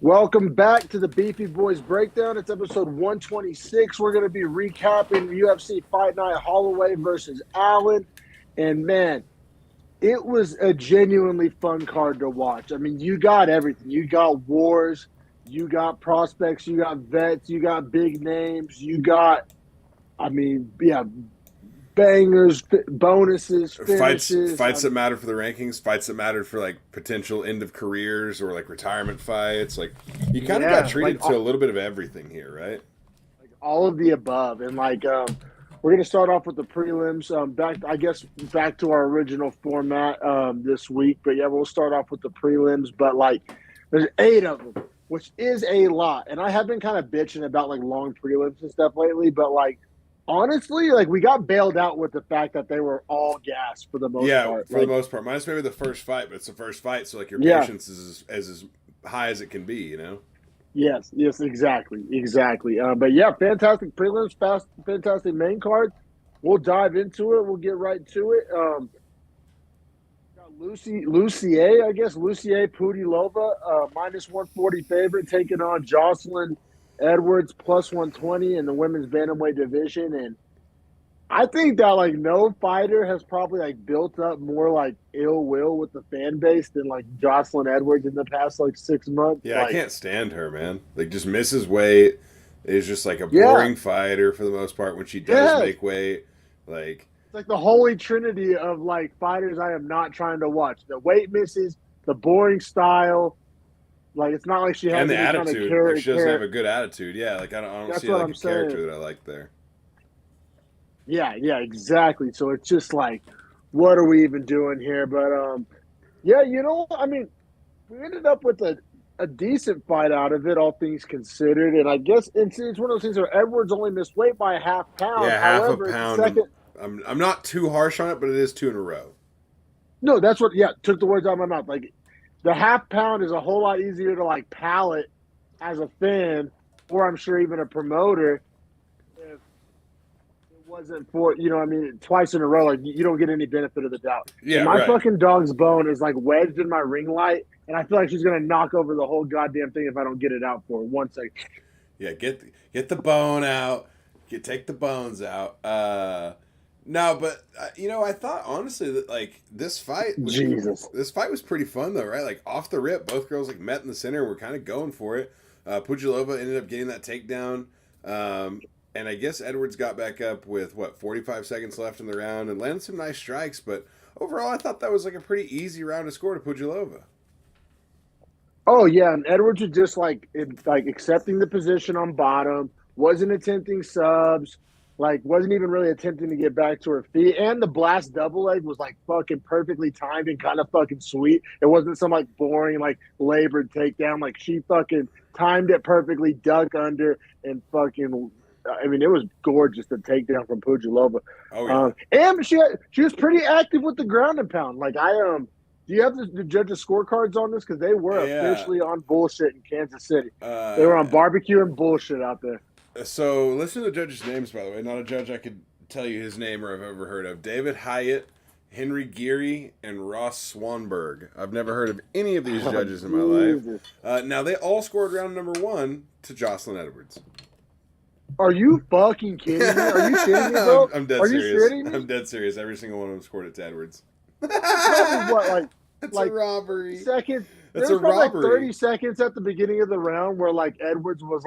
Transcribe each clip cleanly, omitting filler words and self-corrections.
Welcome back to the Beefy Boys Breakdown. It's episode 126. We're going to be recapping UFC Fight Night, Holloway versus Allen. And man, it was a genuinely fun card to watch. I mean, you got everything. You got wars, you got prospects, you got vets, you got big names, you got, bangers, bonuses, finishes. Fights that matter for the rankings, fights that mattered for like potential end of careers or like retirement fights. Like you kind of got treated to a little bit of everything here, right? Like all of the above, and we're gonna start off with the prelims. Back to our original format this week, but yeah, we'll start off with the prelims. But there's 8 of them, which is a lot, and I have been kind of bitching about long prelims and stuff lately, but honestly, we got bailed out with the fact that they were all gas for the most part. Yeah, for the most part. Minus maybe the first fight, but it's the first fight, so your patience is as high as it can be, you know? Yes, exactly. But yeah, fantastic prelims, fantastic main card. We'll dive into it. We'll get right to it. Got Lucier Pudilova, minus 140 favorite, taking on Jocelyn Edwards plus 120 in the women's bantamweight division. And I think that no fighter has probably built up more ill will with the fan base than Jocelyn Edwards in the past 6 months. Yeah, I can't stand her, man. Just misses weight, is just a boring fighter for the most part when she does make weight. It's the holy trinity of fighters I am not trying to watch. The weight misses, the boring style. It's not like she has the any attitude. Kind of she doesn't have a good attitude. Yeah, I don't see a character that I like there. Yeah, exactly. So it's just what are we even doing here? But we ended up with a decent fight out of it, all things considered. And I guess it's one of those things where Edwards only missed weight by a half pound. Yeah, half a pound. I'm not too harsh on it, but it is 2 in a row. No, that's what. Yeah, took the words out of my mouth. The half pound is a whole lot easier to palate as a fan, or I'm sure even a promoter, if it wasn't for twice in a row. You don't get any benefit of the doubt. Yeah, my fucking dog's bone is wedged in my ring light, and I feel like she's gonna knock over the whole goddamn thing if I don't get it out for her. 1 second. Yeah, get the bone out. Take the bones out. No, but I thought honestly that this fight was pretty fun though, right? Off the rip, both girls met in the center and were kind of going for it. Pudilova ended up getting that takedown, and I guess Edwards got back up with 45 seconds left in the round and landed some nice strikes. But overall, I thought that was a pretty easy round to score to Pudilova. Oh yeah, and Edwards was just accepting the position on bottom, wasn't attempting subs. Wasn't even really attempting to get back to her feet. And the blast double leg was fucking perfectly timed and kind of fucking sweet. It wasn't some boring, labored takedown. She fucking timed it perfectly, dug under, and fucking, it was gorgeous, the takedown from Pudilova. Oh, yeah. And she was pretty active with the ground and pound. do you have the judges' scorecards on this? Because they were officially on bullshit in Kansas City. They were on barbecue and bullshit out there. So, listen to the judges' names, by the way. Not a judge I could tell you his name or I've ever heard of. David Hyatt, Henry Geary, and Ross Swanberg. I've never heard of any of these judges in my life. Now, they all scored round number 1 to Jocelyn Edwards. Are you fucking kidding me? Are you kidding me, bro? I'm dead serious. I'm dead serious. Every single one of them scored it to Edwards. What, it's a robbery. Seconds. It's a robbery. 30 seconds at the beginning of the round where Edwards was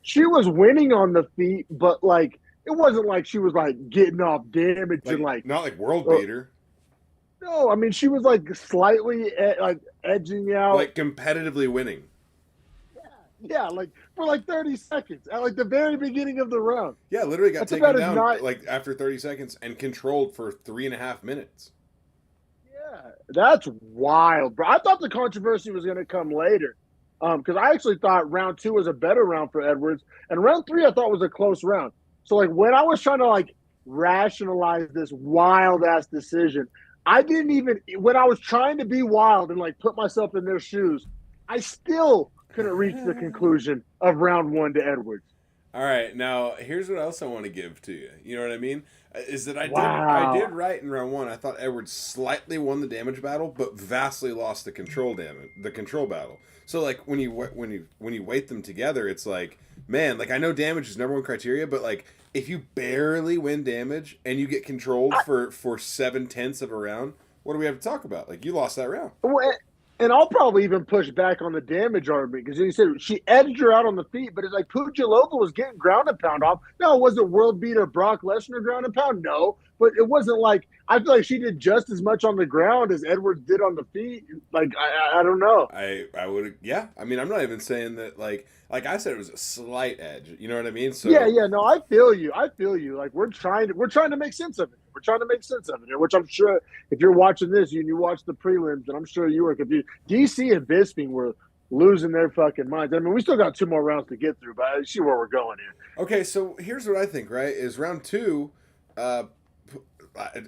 she was winning on the feet, but it wasn't she was getting off damage and not world beater. No, she was slightly edging out, competitively winning. Yeah, for 30 seconds at the very beginning of the round. Yeah, literally got taken down after 30 seconds and controlled for 3.5 minutes. Yeah, that's wild, bro. I thought the controversy was going to come later. Because I actually thought round 2 was a better round for Edwards, and round 3 I thought was a close round. So when I was trying to rationalize this wild ass decision, I didn't even, when I was trying to be wild and put myself in their shoes, I still couldn't reach the conclusion of round 1 to Edwards. All right, now here's what else I want to give to you. You know what I mean? Is that I did Wow. right in round one. I thought Edwards slightly won the damage battle, but vastly lost the control battle. So like when you weight them together, it's like, man, like I know damage is number one criteria, but like if you barely win damage and you get controlled for 7/10 of a round, what do we have to talk about? Like you lost that round. Well, and I'll probably even push back on the damage argument because you said she edged her out on the feet, but it's like Pugilova was getting ground and pound off. No, it wasn't world beater Brock Lesnar ground and pound. No, but it wasn't like I feel like she did just as much on the ground as Edwards did on the feet. Like I don't know. I would, yeah. I mean, I'm not even saying that like I said it was a slight edge. You know what I mean? Yeah, So yeah, no, I feel you. I feel you. Like we're trying to make sense of it. We're trying to make sense of it, which I'm sure if you're watching this, you watch the prelims, and I'm sure you were confused. DC and Bisping were losing their fucking minds. I mean, we still got 2 more rounds to get through, but I see where we're going here. okay, so here's what I think. Right, is round two. Uh,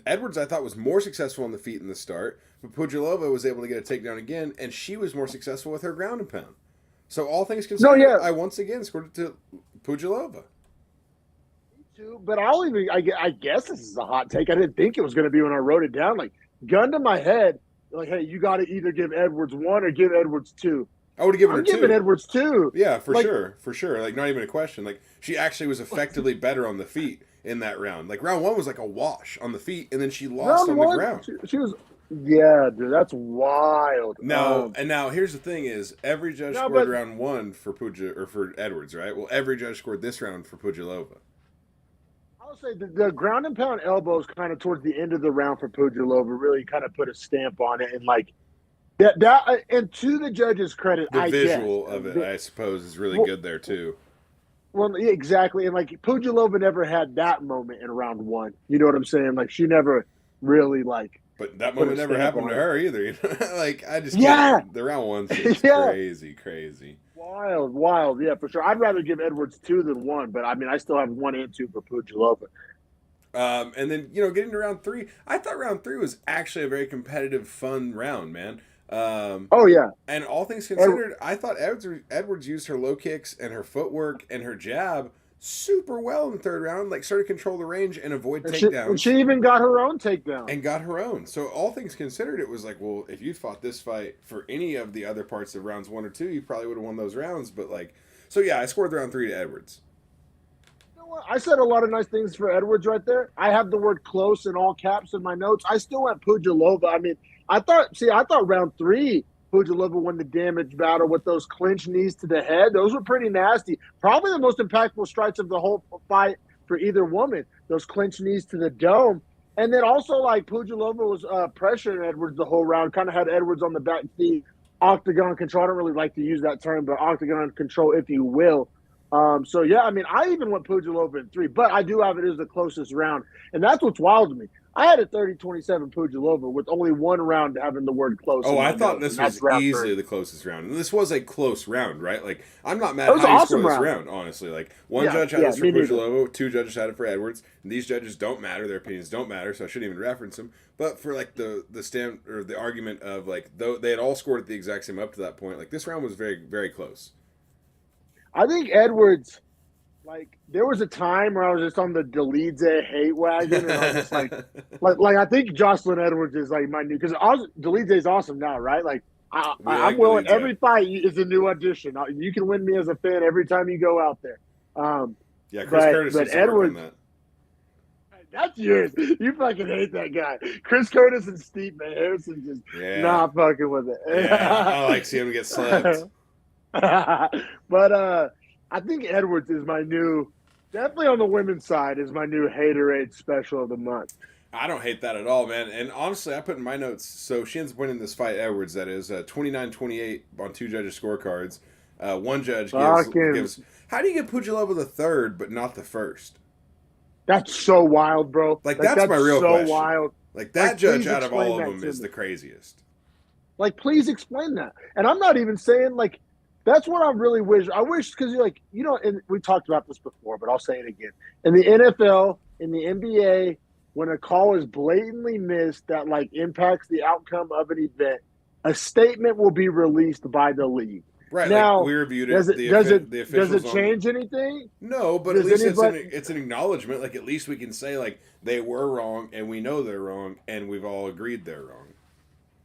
Edwards I thought was more successful on the feet in the start, but Pugilova was able to get a takedown again, and she was more successful with her ground and pound. So all things No, considered, yeah, I once again scored it to Pugilova. me too. But I guess this is a hot take. I didn't think it was going to be when I wrote it down. Like gun to my head, like, hey, you got to either give Edwards 1 or give Edwards 2. I would have given her I'm giving two. Edwards 2. Yeah, for Like, sure, for sure. Like not even a question. Like she actually was effectively better on the feet in that round. Like round one was like a wash on the feet, and then she lost round on the one, ground. she was. Yeah, dude, that's wild. Now here's the thing: is every judge No, scored but round one for Puja or for Edwards, right? Well, every judge scored this round for Pugilova. I'll say the ground and pound elbows kind of towards the end of the round for Pugilova really kind of put a stamp on it, and like that and to the judges' credit, The I guess. visual of it, I suppose, is really good there too. Well, yeah, exactly, and like Pugilova never had that moment in round one. You know what I'm saying? Like she never really like But that put a moment never stamp happened on to it. her either. You know? Like I just Yeah, can't. The round one shit's yeah, crazy, crazy. wild, wild, yeah, for sure. I'd rather give Edwards 2 than 1, but I mean, I still have 1 and 2 for Pugilova. And then getting to round three, I thought round three was actually a very competitive, fun round, man. Oh yeah, And all things Ed, considered, I thought Edwards used her low kicks and her footwork and her jab super well in the third round. Like started to control the range and avoid and takedowns, she even got her own takedown. and got her own. So all things considered, it was like, well, if you fought this fight for any of the other parts of rounds one or two, you probably would have won those rounds. But like, so yeah, I scored round three to Edwards. You know what? I said a lot of nice things for Edwards right there. I have the word close in all caps in my notes. I still went Pugilova. I mean, I thought round 3, Pugilova won the damage battle with those clinch knees to the head. Those were pretty nasty. Probably the most impactful strikes of the whole fight for either woman. Those clinch knees to the dome. And then also, like, Pugilova was pressuring Edwards the whole round, kind of had Edwards on the back feet, octagon control. I don't really like to use that term, but octagon control, if you will. So, yeah, I mean, I even went Pugilova in 3, but I do have it as the closest round. And that's what's wild to me. I had a 30-27 Pugilova with only 1 round having the word close. Oh, In I my thought notes, this and that's was round easily 3. the closest round. And this was a close round, right? Like, I'm not mad It at was an how you score awesome this round. round, honestly. Like, one Yeah, judge had yeah, this for me neither. Pugilova, 2 judges had it for Edwards. And these judges don't matter. Their opinions don't matter, so I shouldn't even reference them. But for, like, the stand or the argument of, like, though they had all scored at the exact same up to that point, like, this round was very, very close. I think Edwards, like, there was a time where I was just on the Delize hate wagon, and I was just like I think Jocelyn Edwards is like my new because Delize is awesome now, right? Like, We I'm like willing. Delize. Every fight is a new audition. You can win me as a fan every time you go out there. Yeah, Chris Curtis But needs to work on Edwards, that. that's yours. You fucking hate that guy, Chris Curtis and Steve Harrison. Just Yeah. not fucking with it. Yeah, I like seeing him get slapped. But I think Edwards is my new, definitely on the women's side, is my new haterade special of the month. I don't hate that at all, man. And honestly, I put in my notes, so she ends up winning this fight, Edwards, that is, 29-28 on 2 judges' scorecards. One judge gives... How do you get Pugilova the third, but not the first? That's so wild, bro. Like that's my real question. Wild. Like, that Like, judge please out of all explain of that them to is me. the craziest. Like, please explain that. And I'm not even saying, like, that's what I really wish. I wish, because you're like, and we talked about this before, but I'll say it again. In the NFL, in the NBA, when a call is blatantly missed that, like, impacts the outcome of an event, a statement will be released by the league. Right, now, like we reviewed it. does it The officials does it change anything? No, but Does at least anybody? it's an acknowledgement. Like at least we can say like they were wrong, and we know they're wrong, and we've all agreed they're wrong.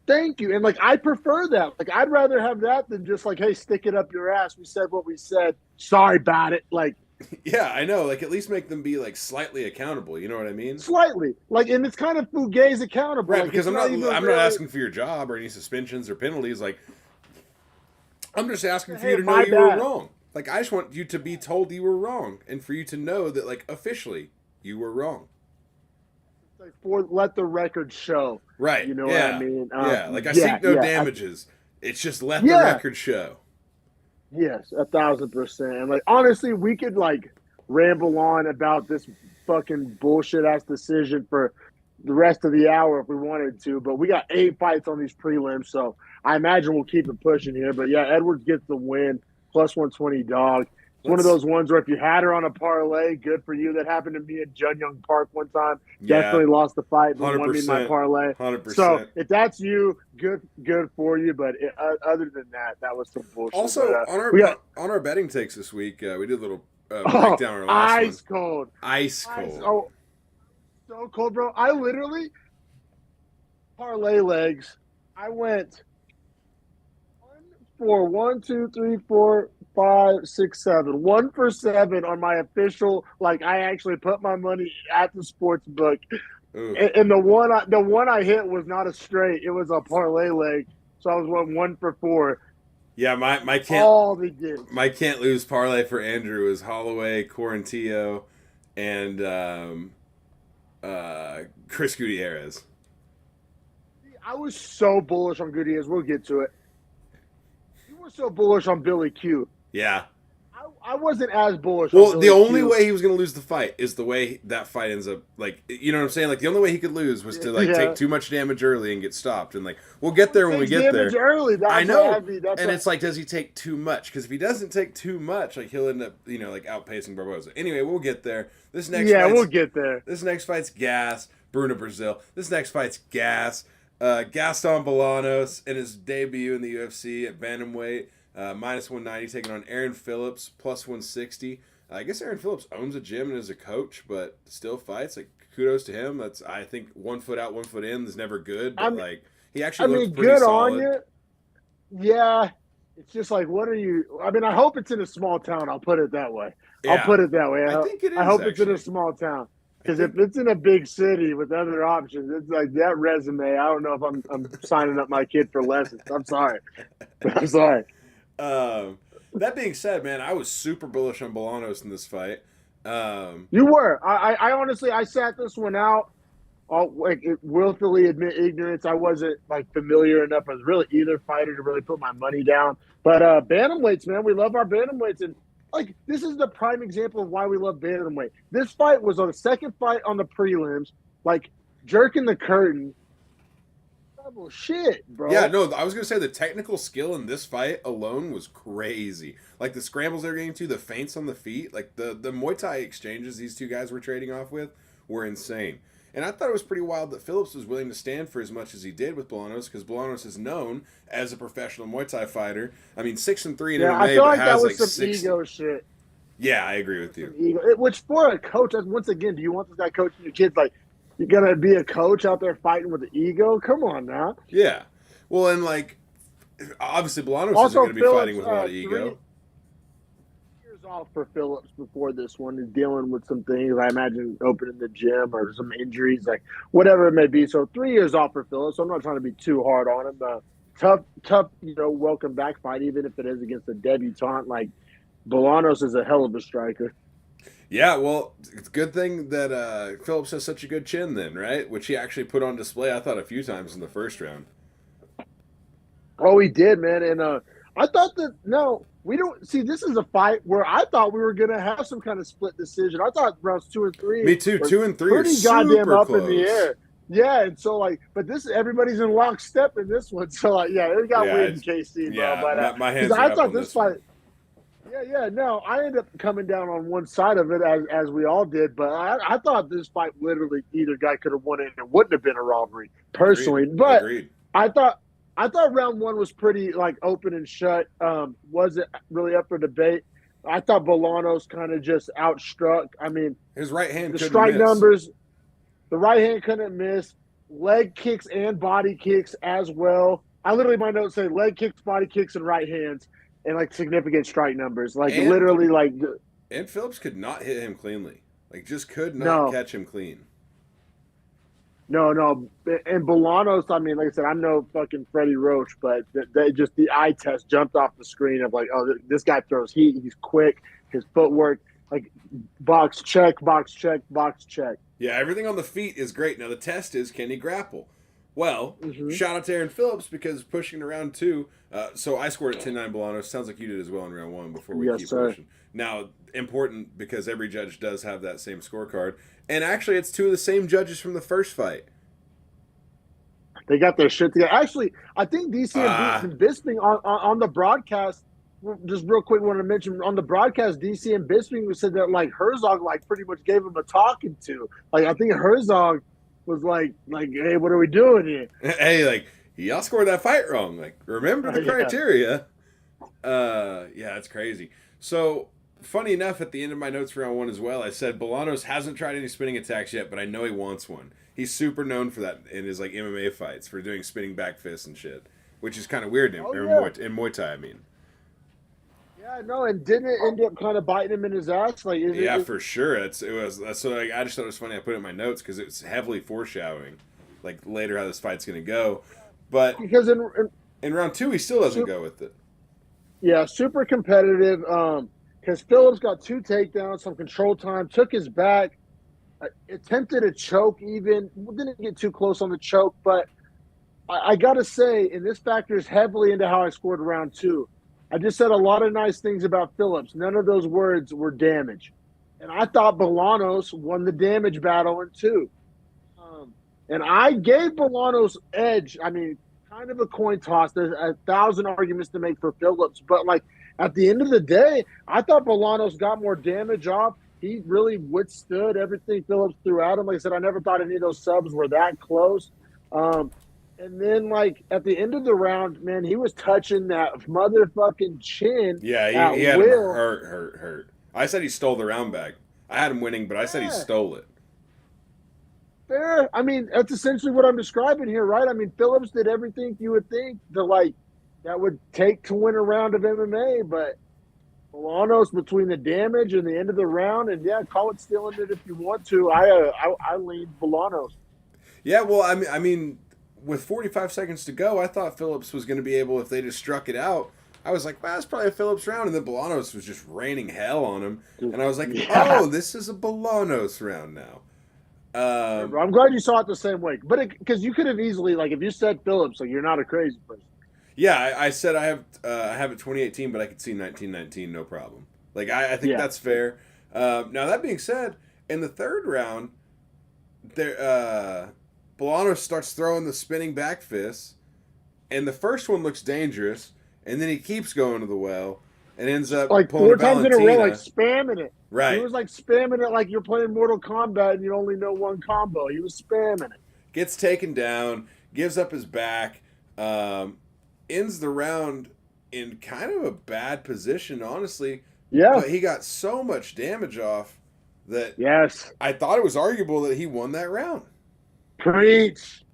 Thank you. And like I prefer that. Like I'd rather have that than just like, hey, stick it up your ass. We said what we said. Sorry about it. Like Yeah, I know. Like at least make them be like slightly accountable. You know what I mean? slightly. Like and it's kind of Fugazi accountable. Right, like, because I'm not not asking for your job or any suspensions or penalties. Like I'm just asking for hey, you to know you bad. were wrong. Like I just want you to be told you were wrong, and for you to know that like officially you were wrong. Like let the record show. Right. You know yeah. what I mean? Yeah. Like I seek no damages. It's just let the record show. Yes, 1,000%. And like honestly, we could like ramble on about this fucking bullshit ass decision for the rest of the hour if we wanted to, but we got 8 fights on these prelims, so I imagine we'll keep it pushing here. But yeah, Edwards gets the win, plus 120 dog. It's one of those ones where if you had her on a parlay, good for you. That happened to me at Jun Young Park one time. Yeah, definitely lost the fight, but won me my parlay. 100%. So if that's you, good for you. But other than that, that was some bullshit. Also, on our betting takes this week, we did a little breakdown on our last one. Ice cold. Oh, so cold, bro. I literally parlay legs. I went 1 for 7 on my official. Like I actually put my money at the sports book, and the one I hit was not a straight. It was a parlay leg, so I was 1 for 4. Yeah, my can't lose parlay for Andrew is Holloway, Quarantillo, and Chris Gutierrez. I was so bullish on Gutierrez. We'll get to it. You were so bullish on Billy Q. Yeah. I wasn't as bullish. Well, the only way he was going to lose the fight is the way that fight ends up. Like, you know what I'm saying? Like, the only way he could lose was to like take too much damage early and get stopped. And like, we'll get there when we get there. Early. That's I know. And it's like, does he take too much? Because if he doesn't take too much, like he'll end up, like outpacing Barboza. Anyway, we'll get there. We'll get there. This next fight's gas. Bruno Brazil. This next fight's gas. Gaston Bolanos in his debut in the UFC at bantamweight. Minus 190 taking on Aaron Phillips, plus 160. I guess Aaron Phillips owns a gym and is a coach, but still fights. Like, kudos to him. That's, I think, 1 foot out, 1 foot in is never good. But, he actually looks pretty good solid. On you. Yeah. It's just like, what are you... I mean, I hope it's in a small town. I'll put it that way. Yeah. I'll put it that way. I think it is, I hope it's in a small town. Because if it's in a big city with other options, it's like that resume. I don't know if I'm signing up my kid for lessons. I'm sorry. I'm sorry. That being said, man, I was super bullish on Bolanos in this fight. You were. I honestly, I sat this one out. I'll willfully admit ignorance. I wasn't like familiar enough with really either fighter to really put my money down. But bantamweights, man, we love our bantamweights, and like this is the prime example of why we love bantamweight. This fight was on the second fight on the prelims, like jerking the curtain. Shit, bro. Yeah, no, I was gonna say the technical skill in this fight alone was crazy. Like the scrambles they're getting to, the feints on the feet, like the Muay Thai exchanges these two guys were trading off with were insane. And I thought it was pretty wild that Phillips was willing to stand for as much as he did with Bolanos, because Bolanos is known as a professional Muay Thai fighter. I mean, 6-3 in MMA, I feel like but that has was like some ego shit. Yeah, I agree with you. Which for a coach, once again, do you want this guy coaching your kids like? You're going to be a coach out there fighting with the ego? Come on now. Yeah. Well, and like, obviously Bolanos isn't going to be fighting with a lot of ego. 3 years off for Phillips before this one. He's dealing with some things. I imagine opening the gym or some injuries, like whatever it may be. So 3 years off for Phillips. So I'm not trying to be too hard on him. Tough, welcome back fight, even if it is against a debutante. Like, Bolanos is a hell of a striker. Yeah, well, it's a good thing that Phillips has such a good chin then, right? Which he actually put on display, I thought, a few times in the first round. Oh, he did, man. And I thought we don't – see, this is a fight where I thought we were going to have some kind of split decision. I thought rounds 2 and 3. Me too. 2 and 3 pretty are super goddamn up close. In the air. Yeah, and so, like – but everybody's in lockstep in this one. So, like, yeah, it got weird in KC, bro. Yeah, but, my hands are I up thought on this one. fight – no, I ended up coming down on one side of it as we all did, but I thought this fight literally either guy could have won it and it wouldn't have been a robbery, personally. Agreed. But Agreed. I thought I thought round one was pretty like open and shut. Wasn't really up for debate. I thought Bolanos kind of just outstruck. I mean, his right hand the couldn't strike miss. numbers, the right hand couldn't miss. Leg kicks and body kicks as well. I literally, my notes say leg kicks, body kicks, and right hands, and like significant strike numbers. Like literally, like. And Phillips could not hit him cleanly. Like just could not No, catch him clean. no. And Bolanos, I mean, like I said, I'm no fucking Freddie Roach, but they just the eye test jumped off the screen of like, oh, this guy throws heat. He's quick. His footwork, like box check, box check, box check. Yeah, everything on the feet is great. Now the test is, can he grapple? Well, shout out to Aaron Phillips because pushing to round two. So I scored at 10-9 Bolanos. Sounds like you did as well in round one before we keep pushing. Now, important because every judge does have that same scorecard. And actually, it's two of the same judges from the first fight. They got their shit together. Actually, I think DC and Bisping on the broadcast, just real quick, want to mention on the broadcast, DC and Bisping said that like Herzog like pretty much gave him a talking to. Like I think Herzog was like, hey, what are we doing here? Hey, like y'all scored that fight wrong. Like remember the criteria. Yeah, it's crazy. So funny enough, at the end of my notes for round one as well, I said Bolanos hasn't tried any spinning attacks yet, but I know he wants one. He's super known for that in his like MMA fights for doing spinning back fists and shit, which is kind of weird in Muay Thai. I mean. Yeah, no, and didn't it end up kind of biting him in his ass? Like, for sure. That's so. Like, I just thought it was funny. I put it in my notes because it's heavily foreshadowing, like later how this fight's gonna go. But because in round two, he still doesn't go with it. Yeah, super competitive. Because Phillips got 2 takedowns, some control time, took his back, attempted a choke. Even didn't get too close on the choke, but I gotta say, and this factors heavily into how I scored round two. I just said a lot of nice things about Phillips. None of those words were damage. And I thought Bolanos won the damage battle in two. And I gave Bolanos edge. I mean, kind of a coin toss. There's 1,000 arguments to make for Phillips. But, like, at the end of the day, I thought Bolanos got more damage off. He really withstood everything Phillips threw at him. Like I said, I never thought any of those subs were that close. And then, like, at the end of the round, man, he was touching that motherfucking chin. Yeah, he had him hurt. I said he stole the round back. I had him winning, but I said he stole it. Fair. I mean, that's essentially what I'm describing here, right? I mean, Phillips did everything you would think that would take to win a round of MMA, but Bolanos, between the damage and the end of the round, and yeah, call it stealing it if you want to. I lean Bolanos. Yeah, well, I mean, with 45 seconds to go, I thought Phillips was going to be able, if they just struck it out. I was like, well, that's probably a Phillips round. And then Bolanos was just raining hell on him. And I was like, oh, this is a Bolanos round now. I'm glad you saw it the same way. But because you could have easily, like, if you said Phillips, like, you're not a crazy person. Yeah, I said I have it 2018, but I could see 1919, no problem. Like, I think that's fair. Now, that being said, in the third round, Bolanos starts throwing the spinning back fists, and the first one looks dangerous, and then he keeps going to the well, and ends up like pulling 4 times in a row, like spamming it. Right. He was like spamming it like you're playing Mortal Kombat and you only know one combo. He was spamming it. Gets taken down, gives up his back, ends the round in kind of a bad position, honestly. Yeah. But he got so much damage off that I thought it was arguable that he won that round. Preach.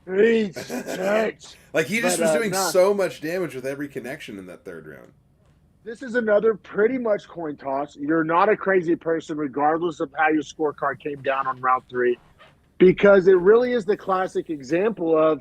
Church. Like, he just was doing so much damage with every connection in that third round. This is another pretty much coin toss. You're not a crazy person, regardless of how your scorecard came down on round 3, because it really is the classic example of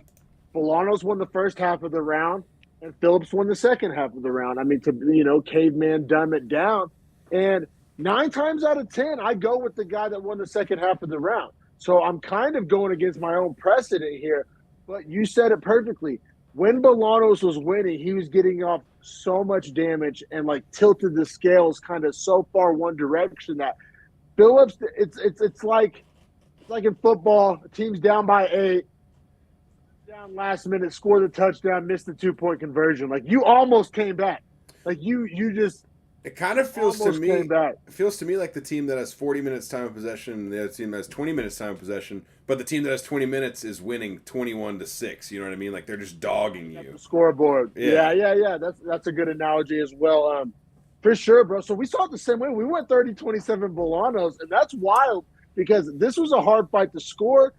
Bolanos won the first half of the round and Phillips won the second half of the round. I mean, to, caveman dumb it down. And 9 times out of 10, I go with the guy that won the second half of the round. So I'm kind of going against my own precedent here, but you said it perfectly. When Bolanos was winning, he was getting off so much damage and like tilted the scales kind of so far one direction that Phillips, it's like in football, a team's down by 8, down last minute, score the touchdown, missed the 2-point conversion. Like, you almost came back. Like, you just It kind of feels to me. Came back. It feels to me like the team that has 40 minutes time of possession, and the other team that has 20 minutes time of possession, but the team that has 20 minutes is winning 21-6. You know what I mean? Like they're just dogging you. The scoreboard. Yeah. That's a good analogy as well. For sure, bro. So we saw it the same way. We went 30-27 Bolanos, and that's wild because this was a hard fight to score.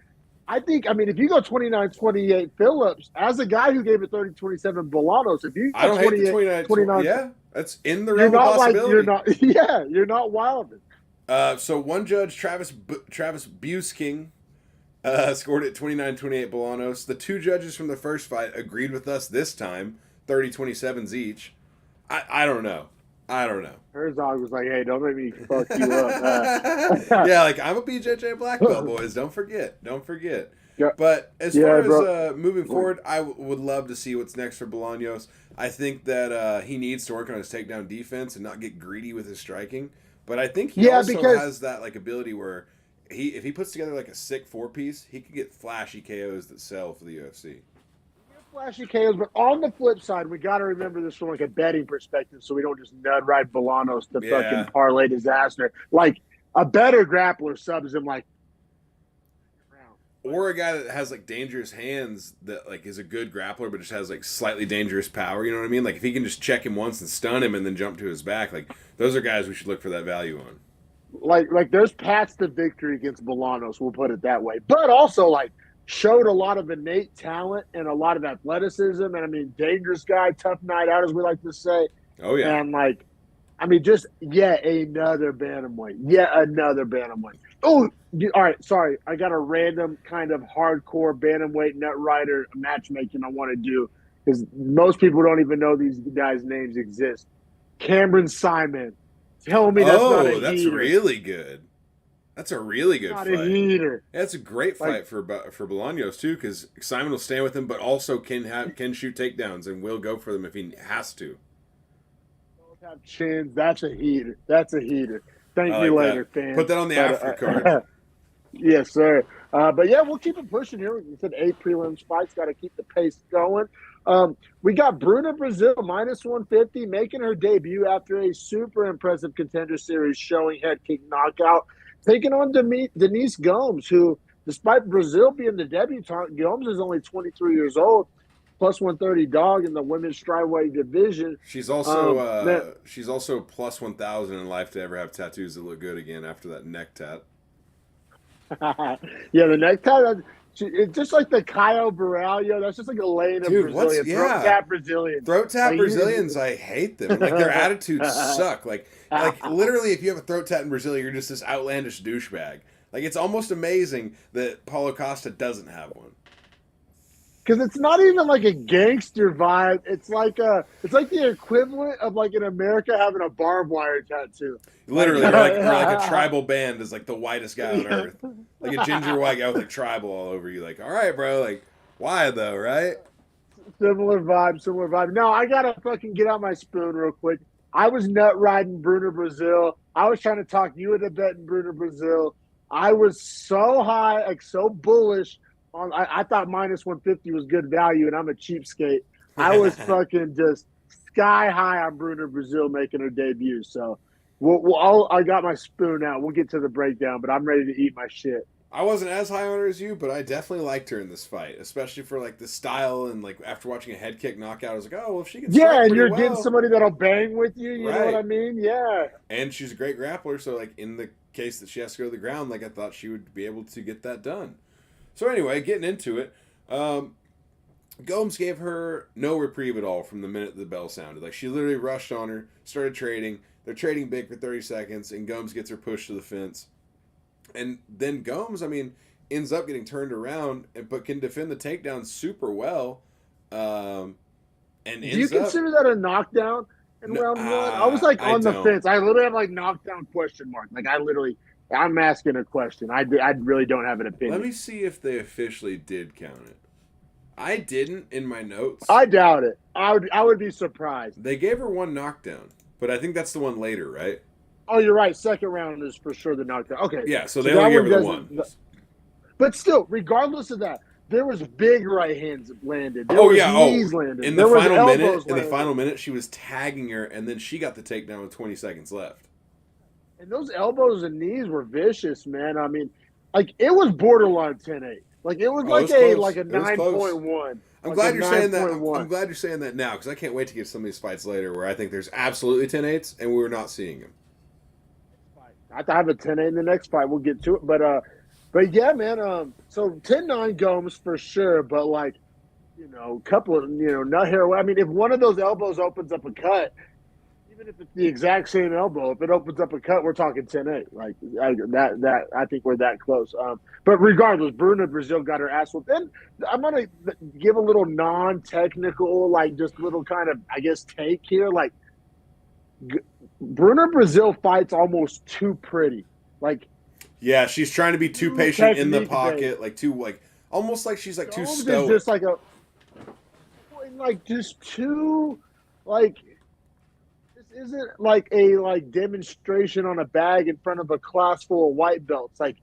I mean, if you go 29-28 Phillips, as a guy who gave it 30-27 Bolanos, if you go I don't hate the 29, yeah, that's in the realm of possibility. You're not wilding. So one judge, Travis Busking, scored it 29-28 Bolanos. The two judges from the first fight agreed with us this time, 30-27s each. I don't know. Herzog was like, "Hey, don't make me fuck you up." Yeah, like I'm a BJJ black belt, boys. Don't forget. Yeah. But as far as moving forward, I would love to see what's next for Bolaños. I think that he needs to work on his takedown defense and not get greedy with his striking. But I think he also has that like ability where if he puts together like a sick 4-piece, he could get flashy KOs that sell for the UFC. Flashy KOs, but on the flip side, we got to remember this from like a betting perspective, so we don't just nut ride Bolaños to fucking parlay disaster. Like a better grappler subs him like, or a guy that has like dangerous hands that like is a good grappler but just has like slightly dangerous power. You know what I mean? Like if he can just check him once and stun him and then jump to his back, like those are guys we should look for that value on. Like there's paths to victory against Bolaños. We'll put it that way, but also like. Showed a lot of innate talent and a lot of athleticism. And, I mean, dangerous guy, tough night out, as we like to say. Oh, yeah. And, like, I mean, just yet another bantamweight. Oh, all right, sorry. I got a random kind of hardcore bantamweight nut rider matchmaking I want to do because most people don't even know these guys' names exist. Cameron Simon. Tell me that's not a heater. That's really good. That's a really good fight. A heater. That's a great fight for Bolaños too, because Simon will stand with him, but also can shoot takedowns and will go for them if he has to. Both have chins. That's a heater. Thank me later, fans. Put that on the after card. Yes, sir. But yeah, we'll keep it pushing here. We said 8 prelims fights. Got to keep the pace going. We got Bruna Brazil -150 making her debut after a super impressive Contender Series showing head kick knockout. Taking on Denise Gomes, who, despite Brazil being the debutante, Gomes is only 23 years old, +130 dog in the women's strawweight division. She's also plus 1,000 in life to ever have tattoos that look good again after that neck tat. Yeah, the neck tat. It's just like the Caio Baralho. That's just like a lane of Brazilian. Throat tap Brazilians. Throat tap Brazilians, I hate them. Like, their attitudes suck. Like literally, if you have a throat tap in Brazil, you're just this outlandish douchebag. Like, it's almost amazing that Paulo Costa doesn't have one. Because it's not even like a gangster vibe. It's like the equivalent of like in America having a barbed wire tattoo. Literally, or like a tribal band is like the whitest guy on earth. Like a ginger white guy with like tribal all over you. Like, all right, bro. Like, why though, right? Similar vibe. No, I gotta fucking get out my spoon real quick. I was nut riding Bruna Brazil. I was trying to talk you into betting Bruna Brazil. I was so high, like so bullish. I thought -150 was good value, and I'm a cheapskate. I was fucking just sky high on Bruna Brazil making her debut. So I got my spoon out. We'll get to the breakdown, but I'm ready to eat my shit. I wasn't as high on her as you, but I definitely liked her in this fight, especially for like the style and like after watching a head kick knockout, I was like, oh, well, if she can and you're getting somebody that'll bang with you. You know what I mean? Yeah. And she's a great grappler, so like in the case that she has to go to the ground, like I thought she would be able to get that done. So anyway, getting into it, Gomes gave her no reprieve at all from the minute the bell sounded. Like, she literally rushed on her, started trading. They're trading big for 30 seconds, and Gomes gets her pushed to the fence. And then Gomes, I mean, ends up getting turned around, but can defend the takedown super well. Do you consider that a knockdown in round one? I was like on the fence. I literally have like knockdown question mark. Like, I'm asking a question. I really don't have an opinion. Let me see if they officially did count it. I didn't in my notes. I doubt it. I would be surprised. They gave her one knockdown, but I think that's the one later, right? Oh, you're right. Second round is for sure the knockdown. Okay. Yeah, so they only gave her the one. But still, regardless of that, There was big right hands landed. There Oh was yeah. knees landed. In the There was final elbows minute, landed. in the final minute, she was tagging her, and then she got the takedown with 20 seconds left. And those elbows and knees were vicious, man. I mean, like it was borderline 10-8. Like it was Oh, it was a close. like a It was close. 9.1. I'm Like glad a you're saying that. I'm 9.1. glad you're saying that now because I can't wait to get some of these fights later where I think there's absolutely 10-8s and we're not seeing them. I have a 10-8 in the next fight. We'll get to it, but yeah, man. So 10-9 Gomes for sure, but like, couple of nut hair. I mean, if one of those elbows opens up a cut, even if it's the exact same elbow, if it opens up a cut, we're talking 10-8. Like I think we're that close. But regardless, Bruna Brazil got her ass whooped. Then I'm gonna give a little non-technical, like just little kind of, I guess, take here. Like Bruna Brazil fights almost too pretty. Like yeah, she's trying to be too patient in the pocket, based. like too like almost like she's like too Gomes stoic. is just like just too like. Isn't like a demonstration on a bag in front of a class full of white belts. Like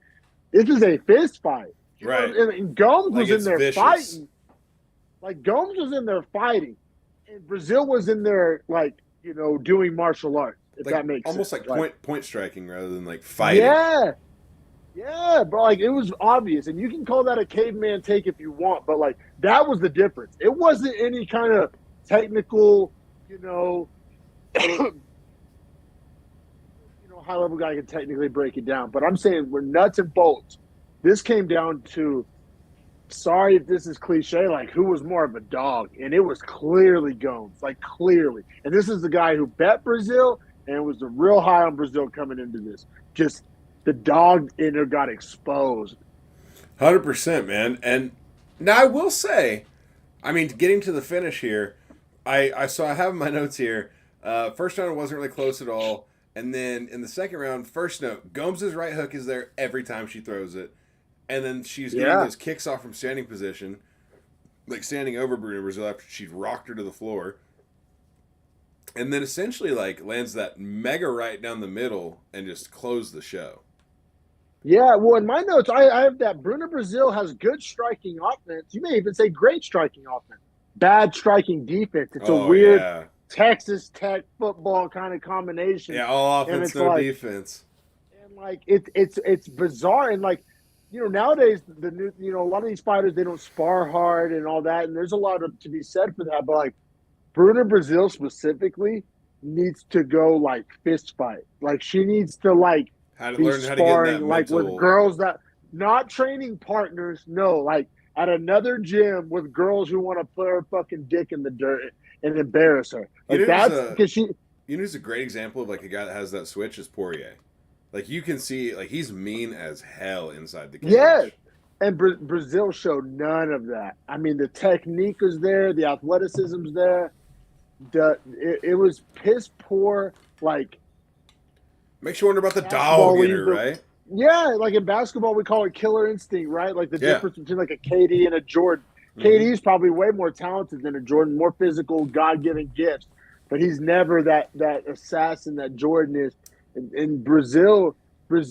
this is a fist fight, right? And Gomes like was in there vicious. fighting. Like Gomes was in there fighting, and Brazil was in there like doing martial arts. If like, that makes almost sense. like point striking rather than like fighting. Yeah, bro. Like it was obvious, and you can call that a caveman take if you want, but like that was the difference. It wasn't any kind of technical, high level guy can technically break it down, but I'm saying we're nuts and bolts. This came down to, sorry if this is cliche, like who was more of a dog, and it was clearly Gomes, like clearly. And this is the guy who bet Brazil and was real high on Brazil coming into this. Just the dog in her got exposed. 100%, man. And now I will say, I mean, getting to the finish here, I have in my notes here. First round wasn't really close at all. And then in the second round, first note, Gomes' right hook is there every time she throws it. And then she's getting those kicks off from standing position, like standing over Bruna Brazil after she'd rocked her to the floor. And then essentially like lands that mega right down the middle and just closed the show. Yeah, well, in my notes, I have that Bruna Brazil has good striking offense. You may even say great striking offense. Bad striking defense. It's a weird Texas Tech football kind of combination. Yeah, all offense, no defense. And like it's bizarre. And like, nowadays the new a lot of these fighters, they don't spar hard and all that. And there's a lot to be said for that. But like Bruna Brazil specifically needs to go like fist fight. Like she needs to like learn how to get in that like mental... with girls that not training partners. No, like at another gym with girls who want to put her fucking dick in the dirt and embarrass her. Like that's because she. Who's a great example of like a guy that has that switch is Poirier. Like you can see, like he's mean as hell inside the cage. Yeah, and Brazil showed none of that. I mean, the technique was there, the athleticism's there. It was piss poor. Like makes you wonder about the dog in her, right? Yeah, like in basketball, we call it killer instinct, right? Like the difference between like a KD and a Jordan. KD's probably way more talented than a Jordan, more physical, God-given gifts, but he's never that assassin that Jordan is. In Brazil was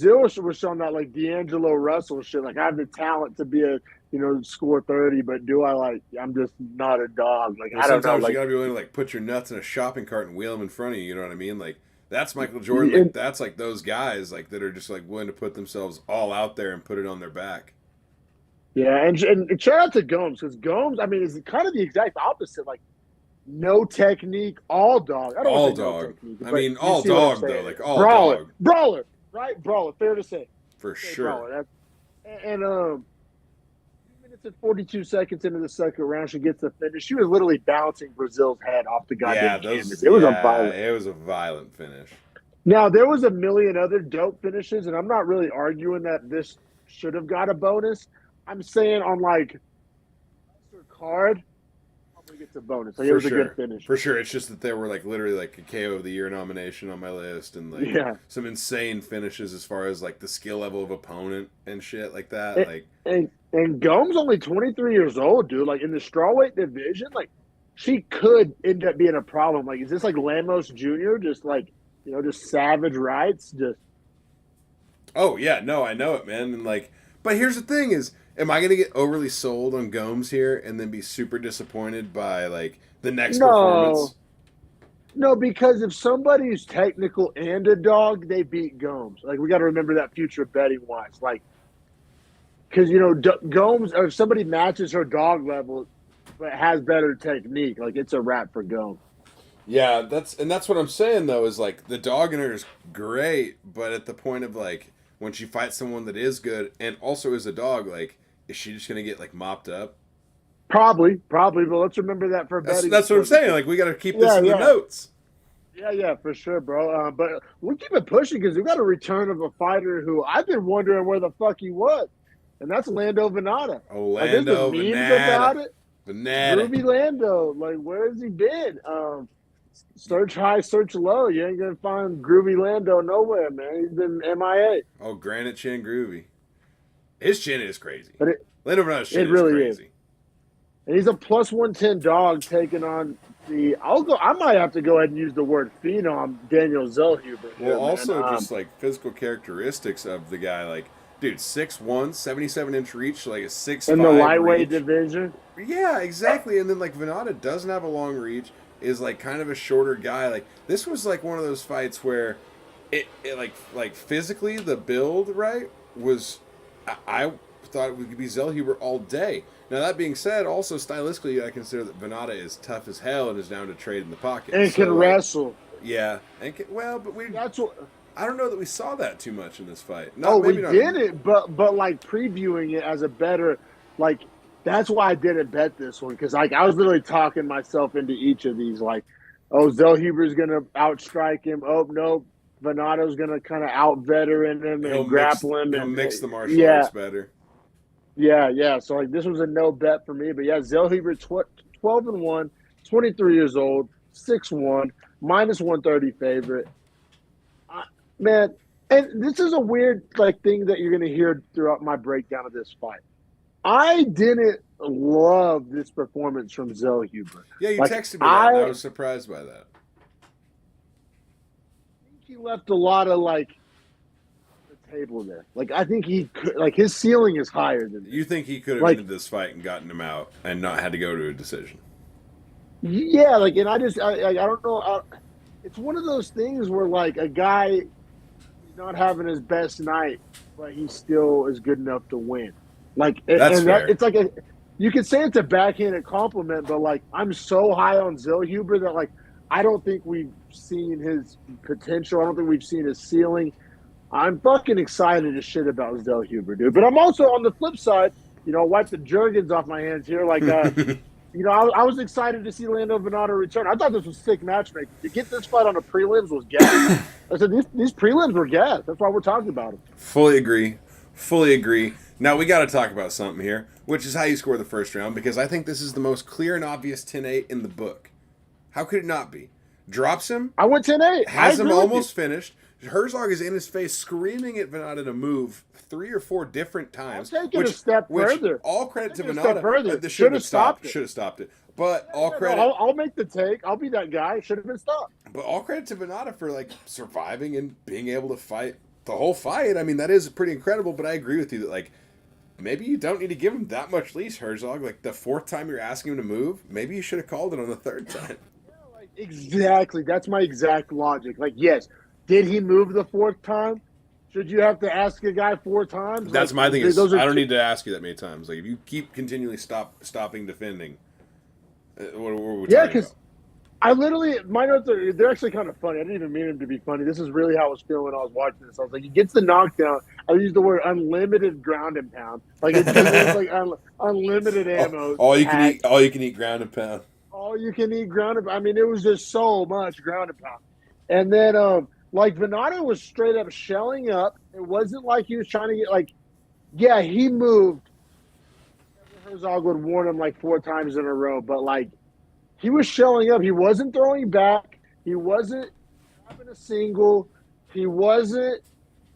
showing that like D'Angelo Russell shit. Like I have the talent to be a score 30, but do I I'm just not a dog. Like I don't know. Sometimes you gotta be willing to like put your nuts in a shopping cart and wheel them in front of you. You know what I mean? Like that's Michael Jordan. Like that's like those guys like that are just like willing to put themselves all out there and put it on their back. Yeah, and shout out to Gomes because Gomes, I mean, is kind of the exact opposite. Like, no technique, all dog. I don't all want to say dog. No technique, I mean, all dog though. Like all brawler, dog. Brawler, right? Brawler. Fair to say. For sure. And 2 minutes and 42 seconds into the second round, she gets the finish. She was literally bouncing Brazil's head off the goddamn canvas. It was a violent finish. Now there was a million other dope finishes, and I'm not really arguing that this should have got a bonus. I'm saying on like card, probably gets a bonus. Like it was a good finish. For sure. It's just that there were like literally like a KO of the year nomination on my list and like some insane finishes as far as like the skill level of opponent and shit like that. And Gomes only 23 years old, dude. Like in the strawweight division, like she could end up being a problem. Like is this like Lamos Jr. just like just savage rights? Just oh yeah, no, I know it, man. And like, but here's the thing: is Am I gonna get overly sold on Gomes here and then be super disappointed by like the next No, performance? no, because if somebody's technical and a dog, they beat Gomes. Like we got to remember that future betting wise. Like because Gomes, or if somebody matches her dog level but has better technique, like it's a wrap for Gomes. Yeah, that's what I'm saying though is like the dog in her is great, but at the point of like when she fights someone that is good and also is a dog, like is she just gonna get like mopped up? Probably, but let's remember that for betting That's what I'm saying. purposes. Like we got to keep this Yeah, in the yeah. notes. Yeah, for sure, bro. But we'll keep it pushing because we got a return of a fighter who I've been wondering where the fuck he was, and that's Lando Venata. Like, there's been Orlando memes Venata, about it. Venata. Groovy Lando, like, where has he been? Search high, search low. You ain't gonna find Groovy Lando nowhere, man. He's been MIA. Oh, Granite Chin Groovy. His chin is crazy. But Lando Venata's chin it is really is. crazy. And he's a plus 110 dog taking on the. I might have to go ahead and use the word phenom, Daniel Zellhuber. Well, also just like physical characteristics of the guy, like dude, 6'1", 77-inch reach, like a 6'5" in the lightweight reach. division. Yeah, exactly. And then like Venata doesn't have a long reach, is like kind of a shorter guy. Like this was like one of those fights where it like physically the build right was I thought it would be Zellhuber all day. Now that being said, also stylistically, I consider that Venata is tough as hell and is down to trade in the pocket And can wrestle. Yeah, and but That's what. I don't know that we saw that too much in this fight. We didn't, but like previewing it as a better, like that's why I didn't bet this one because like I was literally talking myself into each of these. Like, oh, Zellhuber's gonna outstrike him. Oh no, Venato's gonna kind of out veteran him and grapple him. He'll and mix the martial arts better. Yeah. So like this was a no bet for me, but yeah, Zellhuber 12-1, 23 years old, 6'1", minus 130 favorite. Man, and this is a weird like thing that you're going to hear throughout my breakdown of this fight. I didn't love this performance from Zellhuber. Yeah, you texted me that, and I was surprised by that. I think he left a lot of like the table there. Like I think he could, like his ceiling is higher than this. You think he could have ended this fight and gotten him out and not had to go to a decision? Yeah, like, and I don't know. It's one of those things where like a guy not having his best night, but he still is good enough to win. Like it's like you could say it's a backhanded compliment, but like I'm so high on Zellhuber that like I don't think we've seen his potential. I don't think we've seen his ceiling. I'm fucking excited as shit about Zellhuber, dude. But I'm also on the flip side, wipe the Jergens off my hands here. Like, I was excited to see Lando Venata return. I thought this was sick matchmaking. To get this fight on the prelims was gas. I said these prelims were gas. That's why we're talking about them. Fully agree. Now we got to talk about something here, which is how you score the first round, because I think this is the most clear and obvious 10-8 in the book. How could it not be? Drops him. I went 10-8. Has him almost finished. Herzog is in his face screaming at Venata to move 3 or 4 different times. I'll take it a step further. All credit to Venata. Should have stopped it. Should have stopped it. But all credit. I'll make the take. I'll be that guy. Should have been stopped. But all credit to Venata for like surviving and being able to fight the whole fight. I mean, that is pretty incredible. But I agree with you that like maybe you don't need to give him that much leash, Herzog. Like the 4th time you're asking him to move, maybe you should have called it on the 3rd time. Exactly. That's my exact logic. Like, yes. Did he move the 4th time? Should you have to ask a guy 4 times? That's my thing. I don't need to ask you that many times. Like, if you keep continually stopping defending, what are we talking about? I literally, my notes they're actually kind of funny. I didn't even mean them to be funny. This is really how I was feeling when I was watching this. I was like, he gets the knockdown. I used the word unlimited ground and pound. Like it's like unlimited ammo. All you can eat ground and pound. All you can eat ground and pound. I mean, it was just so much ground and pound. And then like Venata was straight up shelling up. It wasn't like he was trying to get like, yeah, he moved. Herzog would warn him like 4 times in a row, but like he was shelling up. He wasn't throwing back. He wasn't having a single. He wasn't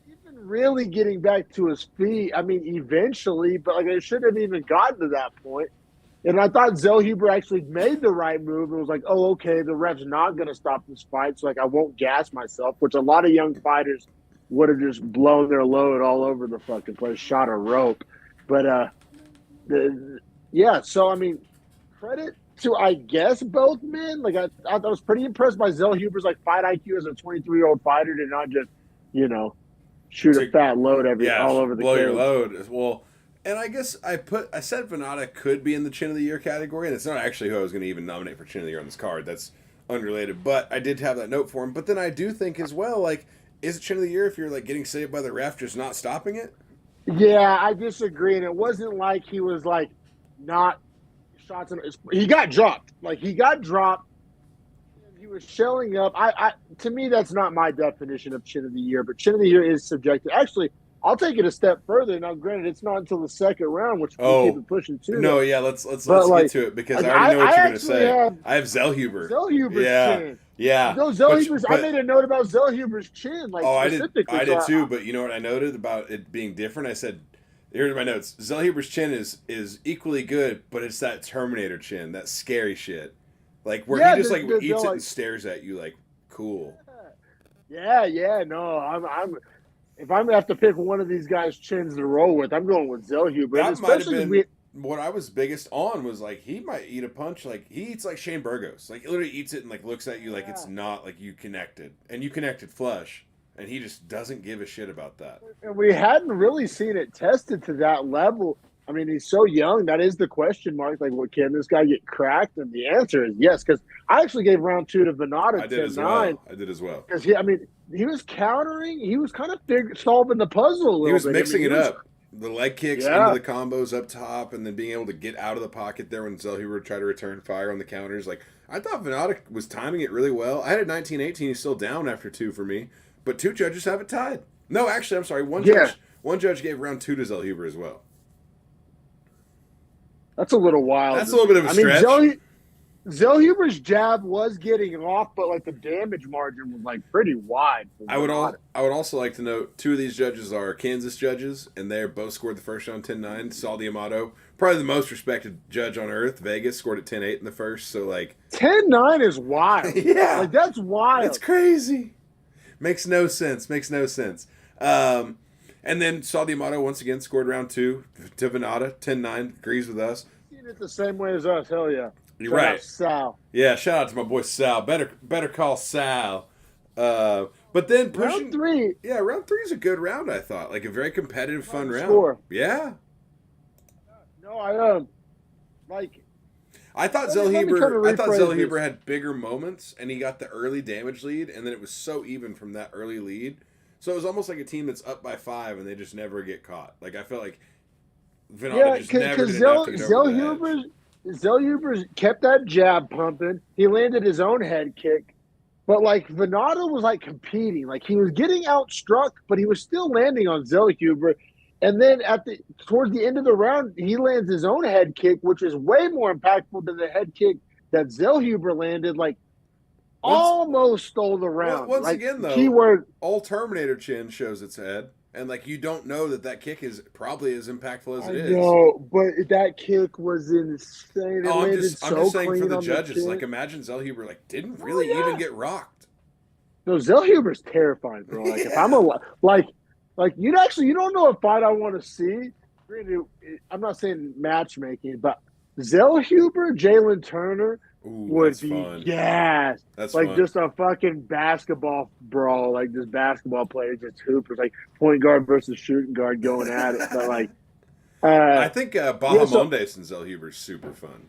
even really getting back to his feet. I mean, eventually, but like it shouldn't have even gotten to that point. And I thought Zellhuber actually made the right move and was like, oh, okay, the ref's not going to stop this fight, so like I won't gas myself, which a lot of young fighters would have just blown their load all over the fucking place, shot a rope. But Yeah, so I mean, credit to I guess both men. Like I was pretty impressed by Zell Huber's like fight IQ as a 23-year-old fighter to not just you know shoot a To fat load yeah, all over the blow your cage. load as well. And I guess I said Venata could be in the Chin of the Year category, and it's not actually who I was going to even nominate for Chin of the Year on this card. That's unrelated, but I did have that note for him. But then I do think as well, like, is it Chin of the Year if you're like getting saved by the ref, just not stopping it? Yeah, I disagree, and it wasn't like he was like not shots. He got dropped. Like he got dropped. He was shelling up. I to me, that's not my definition of Chin of the Year, but Chin of the Year is subjective. Actually, I'll take it a step further. Now, granted, it's not until the second round, which we'll keep Oh it pushing too. no, yeah, let's But get like, to it because I already know what you're going to say. I have Zellhuber. Zellhuber's Yeah, chin. yeah. No, Zellhuber's. I made a note about Zellhuber's chin, like specifically. I did too. But you know what I noted about it being different? I said, here's my notes. Zellhuber's chin is equally good, but it's that Terminator chin, that scary shit, like where he just like eats it and stares at you, like cool. Yeah. No, I'm. If I'm gonna have to pick one of these guys' chins to roll with, I'm going with Zellhuber. That might have been what I was biggest on. Was like he might eat a punch. Like he eats like Shane Burgos. Like he literally eats it and like looks at you like it's not like you connected and you connected flush, and he just doesn't give a shit about that. And we hadn't really seen it tested to that level. I mean, he's so young. That is the question mark. Like, well, can this guy get cracked? And the answer is yes. Because I actually gave round 2 to Venata. I did as well. I did as well. Because he was countering. He was kind of solving the puzzle a little bit. He was mixing it up. The leg kicks into the combos up top, and then being able to get out of the pocket there when Zellhuber tried to return fire on the counters. Like I thought Venata was timing it really well. I had it 19-18. He's still down after 2 for me, but 2 judges have it tied. No, actually, I'm sorry. One judge gave round 2 to Zellhuber as well. That's a little wild. That's a little bit of a stretch. I mean, Zellhuber's jab was getting off, but like the damage margin was like pretty wide. I would also like to note 2 of these judges are Kansas judges, and they both scored the first round 10-9. Sal D'Amato, probably the most respected judge on earth. Vegas scored it 10-8 in the first, so like 10-9 is wild. Yeah, like that's wild. It's crazy. Makes no sense. And then Sal D'Amato once again scored round 2 to Venata, 10-9. Agrees with us. Seen it the same way as us. Hell yeah. You're right. Out Sal. Yeah, shout out to my boy Sal. Better call Sal. But then pushing round 3. Yeah, round 3 is a good round. I thought like a very competitive, fun round. Score. Yeah. No, I I thought Zellhuber had bigger moments, and he got the early damage lead, and then it was so even from that early lead. So it was almost like a team that's up by 5 and they just never get caught. Like I felt like Venata just never did enough to get over the edge. Zellhuber kept that jab pumping. He landed his own head kick. But, like, Venata was, like, competing. Like, he was getting outstruck, but he was still landing on Zellhuber. And then towards the end of the round, he lands his own head kick, which is way more impactful than the head kick that Zellhuber landed. Like, almost stole the round. Once again, though, keyword, all Terminator chin shows its head. And, like, you don't know that kick is probably as impactful as it is. No, but that kick was insane. I'm just saying for the judges. Like, imagine Zellhuber, like, didn't really even get rocked. No, Zellhuber's terrifying, bro. Like, if I'm you don't know a fight I want to see. I'm not saying matchmaking, but Zellhuber, Jalen Turner would be fun. Yes. That's like fun. Just a fucking basketball brawl, like just basketball players, just hoopers, like point guard versus shooting guard going at it. But like, I think Bahamondes and Zellhuber is super fun.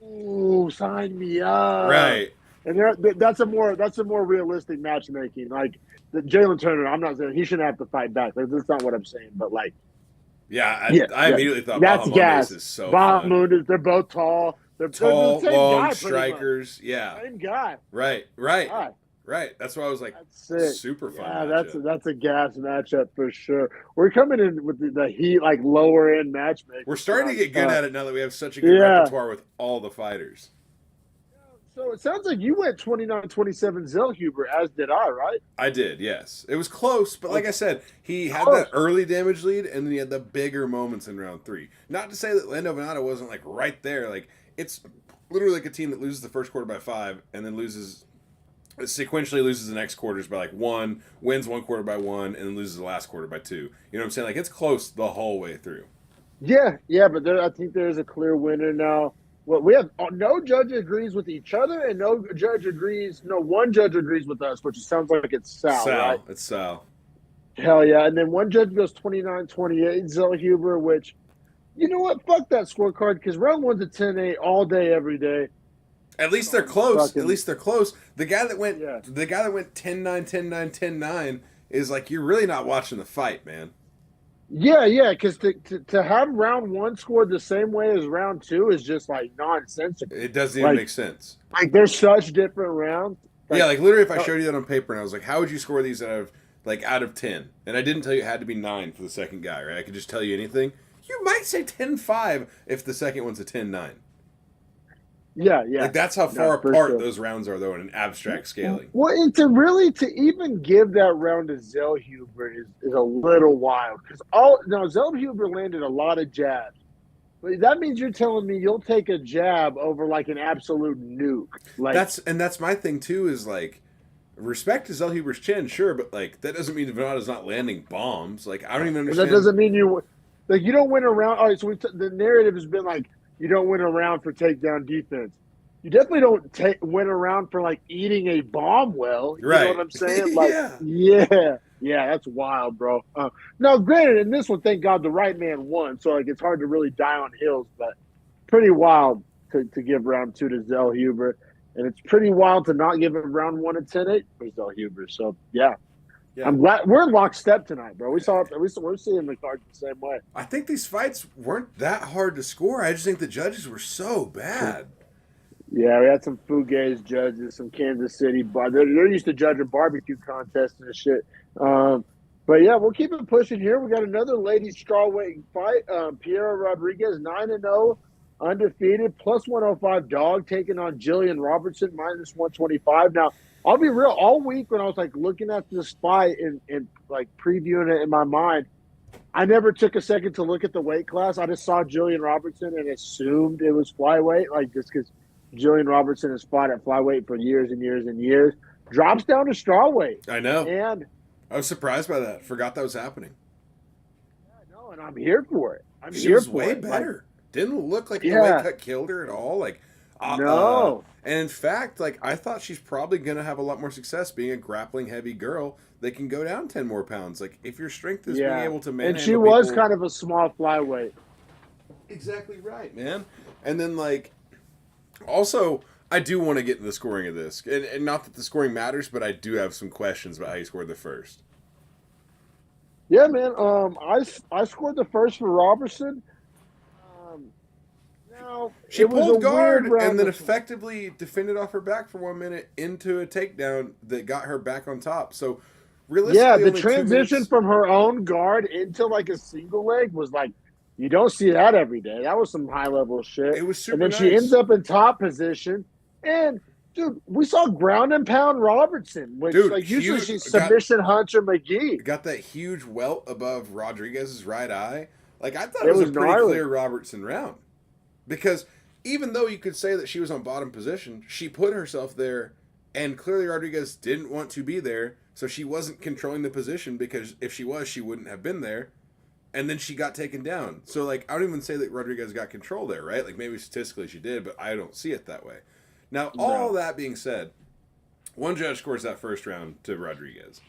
Ooh, sign me up! Right. And that's a more realistic matchmaking. Like the Jalen Turner, I'm not saying he shouldn't have to fight back. Like, that's not what I'm saying. But like, I immediately thought Bahamondes is so fun. They're both tall. They're tall, the long guy, strikers. Yeah, same guy. Right. That's why I was like, super fun. Yeah, that's a gas matchup for sure. We're coming in with the heat, like lower end matchmaking. We're starting to get good at it now that we have such a good repertoire with all the fighters. So it sounds like you went 29-27 Zellhuber, as did I, right? I did, yes. It was close, but like I said, he had that early damage lead, and then he had the bigger moments in round 3. Not to say that Lando Venata wasn't like right there. Like, it's literally like a team that loses the first quarter by 5, and then sequentially loses the next quarters by like 1, wins one quarter by 1, and then loses the last quarter by 2. You know what I'm saying? Like, it's close the whole way through. Yeah, but I think there's a clear winner now. Well, we have no judge agrees with each other, and no judge agrees. No one judge agrees with us, which sounds like it's Sal, right? Sal. It's Sal. Hell yeah! And then one judge goes 29-28, Zellhuber, which you know what? Fuck that scorecard because round one's a 10-8 all day, every day. At least they're close. Fucking, At least they're close. The guy that went yeah. 10-9, 10-9, 10-9 is like you're really not watching the fight, man. Yeah, because to have round one scored the same way as round two is just like nonsensical. It doesn't even make sense. Like they're such different rounds. Yeah, like literally, if I showed you that on paper and I was like, "How would you score these out of 10?" and I didn't tell you it had to be 9 for the second guy, right? I could just tell you anything. You might say 10-5 if the second one's a 10-9. Yeah. Like that's how far apart those rounds are, though, in an abstract scaling. Well, and to even give that round to Zellhuber is a little wild because Zellhuber landed a lot of jabs. But that means you're telling me you'll take a jab over like an absolute nuke. Like that's my thing too. Is like respect to Zellhuber's chin, sure, but like that doesn't mean Venata's not landing bombs. Like I don't even understand. That doesn't mean you don't win a round. All right, so the narrative has been like you don't win a round for takedown defense. You definitely don't win a round for like eating a bomb well. You know what I'm saying? Like, yeah, that's wild, bro. Now, granted, in this one, thank God the right man won, so like it's hard to really die on heels, but pretty wild to give round two to Zellhuber, and it's pretty wild to not give him round one a 10-8 for Zellhuber. So yeah. I'm glad we're in lockstep tonight, bro. We're seeing the cards the same way. I think these fights weren't that hard to score. I just think the judges were so bad. Yeah, we had some Fugazi judges, some Kansas City, but they're used to judging barbecue contests and shit. But yeah, we'll keep it pushing here. We got another ladies strawweight fight. Piera Rodriguez 9-0, undefeated, plus 105 dog, taking on Jillian Robertson minus 125. Now, I'll be real. All week when I was like looking at this fight and like previewing it in my mind, I never took a second to look at the weight class. I just saw Jillian Robertson and assumed it was flyweight, like just because Jillian Robertson has fought at flyweight for years and years and years. Drops down to strawweight. I know. And I was surprised by that. Forgot that was happening. Yeah, no, and I'm here for it. She was way better. Didn't look like the weight cut killed her at all. Like no. And in fact, like I thought she's probably gonna have a lot more success being a grappling heavy girl that can go down 10 more pounds. Like if your strength is being able to manhandle and she was kind of a small flyweight. Exactly right, man. And then like also, I do want to get into the scoring of this. And not that the scoring matters, but I do have some questions about how you scored the first. Yeah, man. I scored the first for Robertson. Now she pulled guard and then effectively defended off her back for 1 minute into a takedown that got her back on top. So realistically, the transition from her own guard into like a single leg was like, you don't see that every day. That was some high level shit. It was super And then nice. she ends up in top position. And dude, we saw ground and pound Robertson, which like usually she's submission Hunter McGee. Got that huge welt above Rodriguez's right eye. Like I thought it was a pretty clear Robertson round. Because even though you could say that she was on bottom position, she put herself there, and clearly Rodriguez didn't want to be there, so she wasn't controlling the position because if she was, she wouldn't have been there. And then she got taken down. So, like, I don't even say that Rodriguez got control there, right? Like, maybe statistically she did, but I don't see it that way. Now, all that being said, one judge scores that first round to Rodriguez.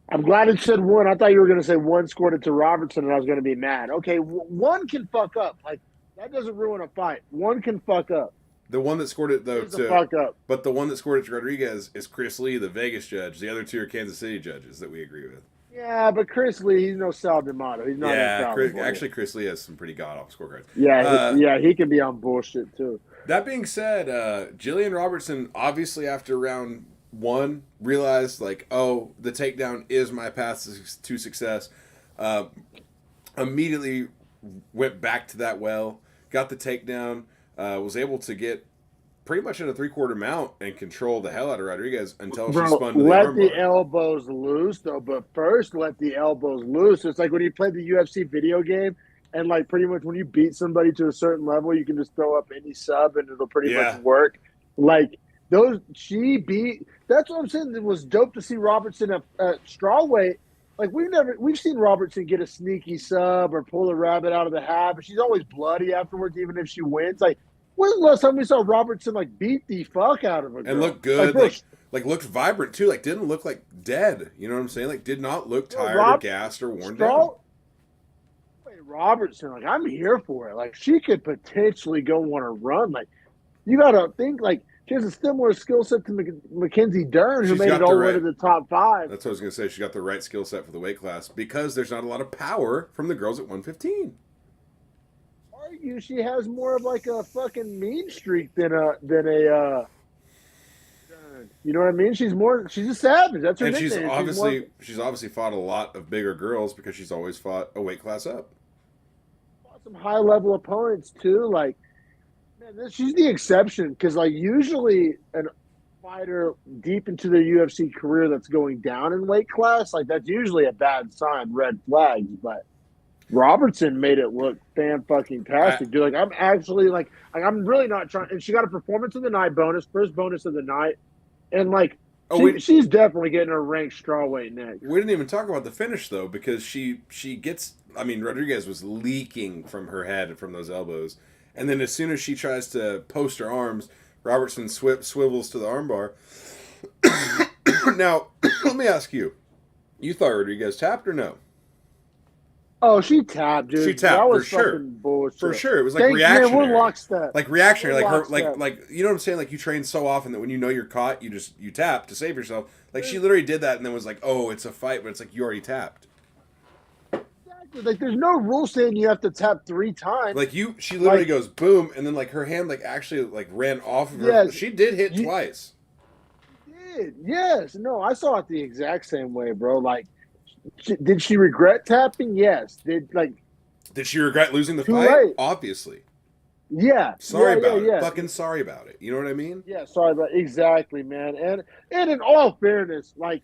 I'm glad it said one. I thought you were going to say one scored it to Robertson, and I was going to be mad. Okay, one can fuck up. Like, that doesn't ruin a fight. One can fuck up. The one that scored it, though, fuck up. But the one that scored it to Rodriguez is Chris Lee, the Vegas judge. The other two are Kansas City judges that we agree with. Yeah, but Chris Lee, he's no Sal D'Amato. He's not Chris Lee has some pretty god-awful scorecards. Yeah, he can be on bullshit, too. That being said, Jillian Robertson, obviously after round one, realized, like, oh, the takedown is my path to success. Immediately went back to that well, got the takedown, was able to get pretty much in a 3/4 mount and control the hell out of Rodriguez until she spun to the let armbar. the elbows loose, though. But first, let the elbows loose. It's like when you play the UFC video game, and like pretty much when you beat somebody to a certain level, you can just throw up any sub and it'll pretty much work. Like that's what I'm saying. It was dope to see Robertson at strawweight, like we've seen Robertson get a sneaky sub or pull a rabbit out of the hat, but she's always bloody afterwards, even if she wins. Like, when's the last time we saw Robertson like beat the fuck out of a girl? And looked Like, good, bro, like looked vibrant too. Like didn't look like dead. You know what I'm saying? Like did not look tired or Rob gassed or worn down. Straw, Robertson, like I'm here for it. Like she could potentially go on a run. Like you got to think like she has a similar skill set to Mackenzie Dern, who She's made got it all the the way right. to the top 5. That's what I was gonna say. She got the right skill set for the weight class because there's not a lot of power from the girls at 115. Argue she has more of like a fucking mean streak than a you know what I mean? She's a savage. That's her And nickname. she's obviously fought a lot of bigger girls because she's always fought a weight class up. Some high level opponents too. Like, man, she's the exception because like usually an fighter deep into their UFC career that's going down in weight class, like that's usually a bad sign, red flags. But Robertson made it look fan-fucking-tastic, dude. Like I'm actually like I'm really not trying. And she got a performance of the night bonus, first bonus of the night, and like she's definitely getting her ranked strawweight next. We didn't even talk about the finish though, because she gets. I mean, Rodriguez was leaking from her head and from those elbows, and then as soon as she tries to post her arms, Robertson swivels to the armbar. Now, let me ask you: you thought Rodriguez tapped or no? Oh, she tapped, dude. She tapped that was for sure. Bullshit. For sure, it was like reactionary. Man, we're lockstep. Like reactionary, we're like you know what I'm saying? Like you train so often that when you know you're caught, you tap to save yourself. Like she literally did that and then was like, "Oh, it's a fight," but it's like you already tapped. Exactly. Like there's no rule saying you have to tap 3 times. Like she literally goes boom, and then like her hand like actually like ran off of her. Yeah, she did hit twice. Did yes, no, I saw it the exact same way, bro. Like, did she regret tapping? Yes. Did she regret losing the fight? Late. Obviously. Yeah. Sorry about it. Fucking sorry about it. You know what I mean? Yeah, sorry about exactly, man. And in all fairness, like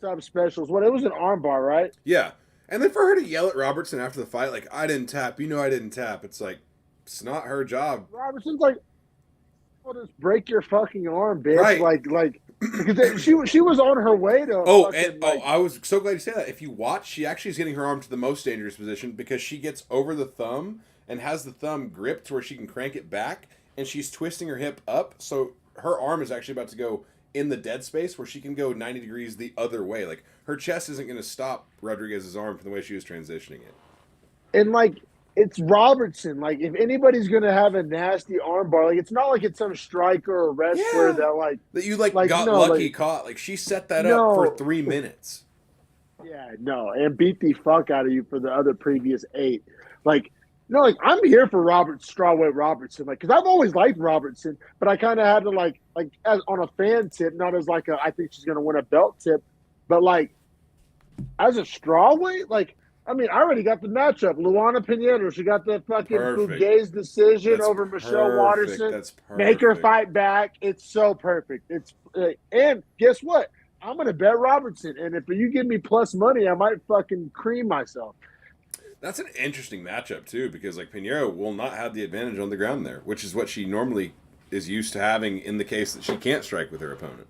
sub specials, it was an armbar, right? Yeah. And then for her to yell at Robertson after the fight, like, I didn't tap, I didn't tap. It's like, it's not her job. Robertson's like, well, just break your fucking arm, bitch. Right. Like because she was on her way to. I was so glad you said that. If you watch, she actually is getting her arm to the most dangerous position because she gets over the thumb and has the thumb gripped to where she can crank it back, and she's twisting her hip up, so her arm is actually about to go in the dead space where she can go 90 degrees the other way. Like her chest isn't going to stop Rodriguez's arm from the way she was transitioning it. And like it's Robertson. Like if anybody's gonna have a nasty armbar, like it's not like it's some striker or wrestler that you got lucky caught. Like she set that up for 3 minutes. Yeah, no, and beat the fuck out of you for the other previous 8. Like no, like I'm here for strawweight Robertson. Like because I've always liked Robertson, but I kind of had to like as on a fan tip, not as like I think she's gonna win a belt tip, but like as a strawweight, like. I mean, I already got the matchup. Luana Pinheiro, she got the fucking Fugues decision over Michelle Watterson. That's perfect. Make her fight back. It's so perfect. And guess what? I'm going to bet Robertson. And if you give me plus money, I might fucking cream myself. That's an interesting matchup, too, because like Pinheiro will not have the advantage on the ground there, which is what she normally is used to having in the case that she can't strike with her opponent.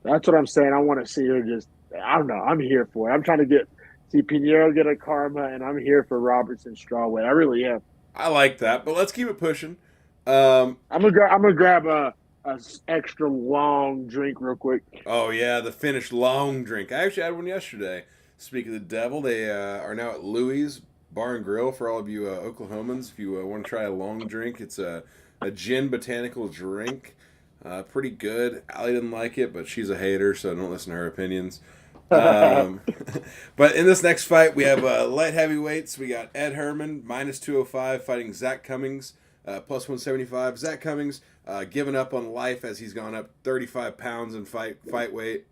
That's what I'm saying. I want to see her I don't know. I'm here for it. I'm trying to see Pinheiro get a karma, and I'm here for Robertson strawweight. I really am. I like that, but let's keep it pushing. I'm gonna grab a extra long drink real quick. Oh yeah, the finished long drink. I actually had one yesterday. Speak of the devil, they are now at Louis Bar and Grill for all of you Oklahomans. If you want to try a long drink, it's a gin botanical drink. Pretty good. Allie didn't like it, but she's a hater, so don't listen to her opinions. But in this next fight, we have light heavyweights. We got Ed Herman, minus 205, fighting Zach Cummings, plus 175. Zach Cummings giving up on life as he's gone up 35 pounds in fight weight.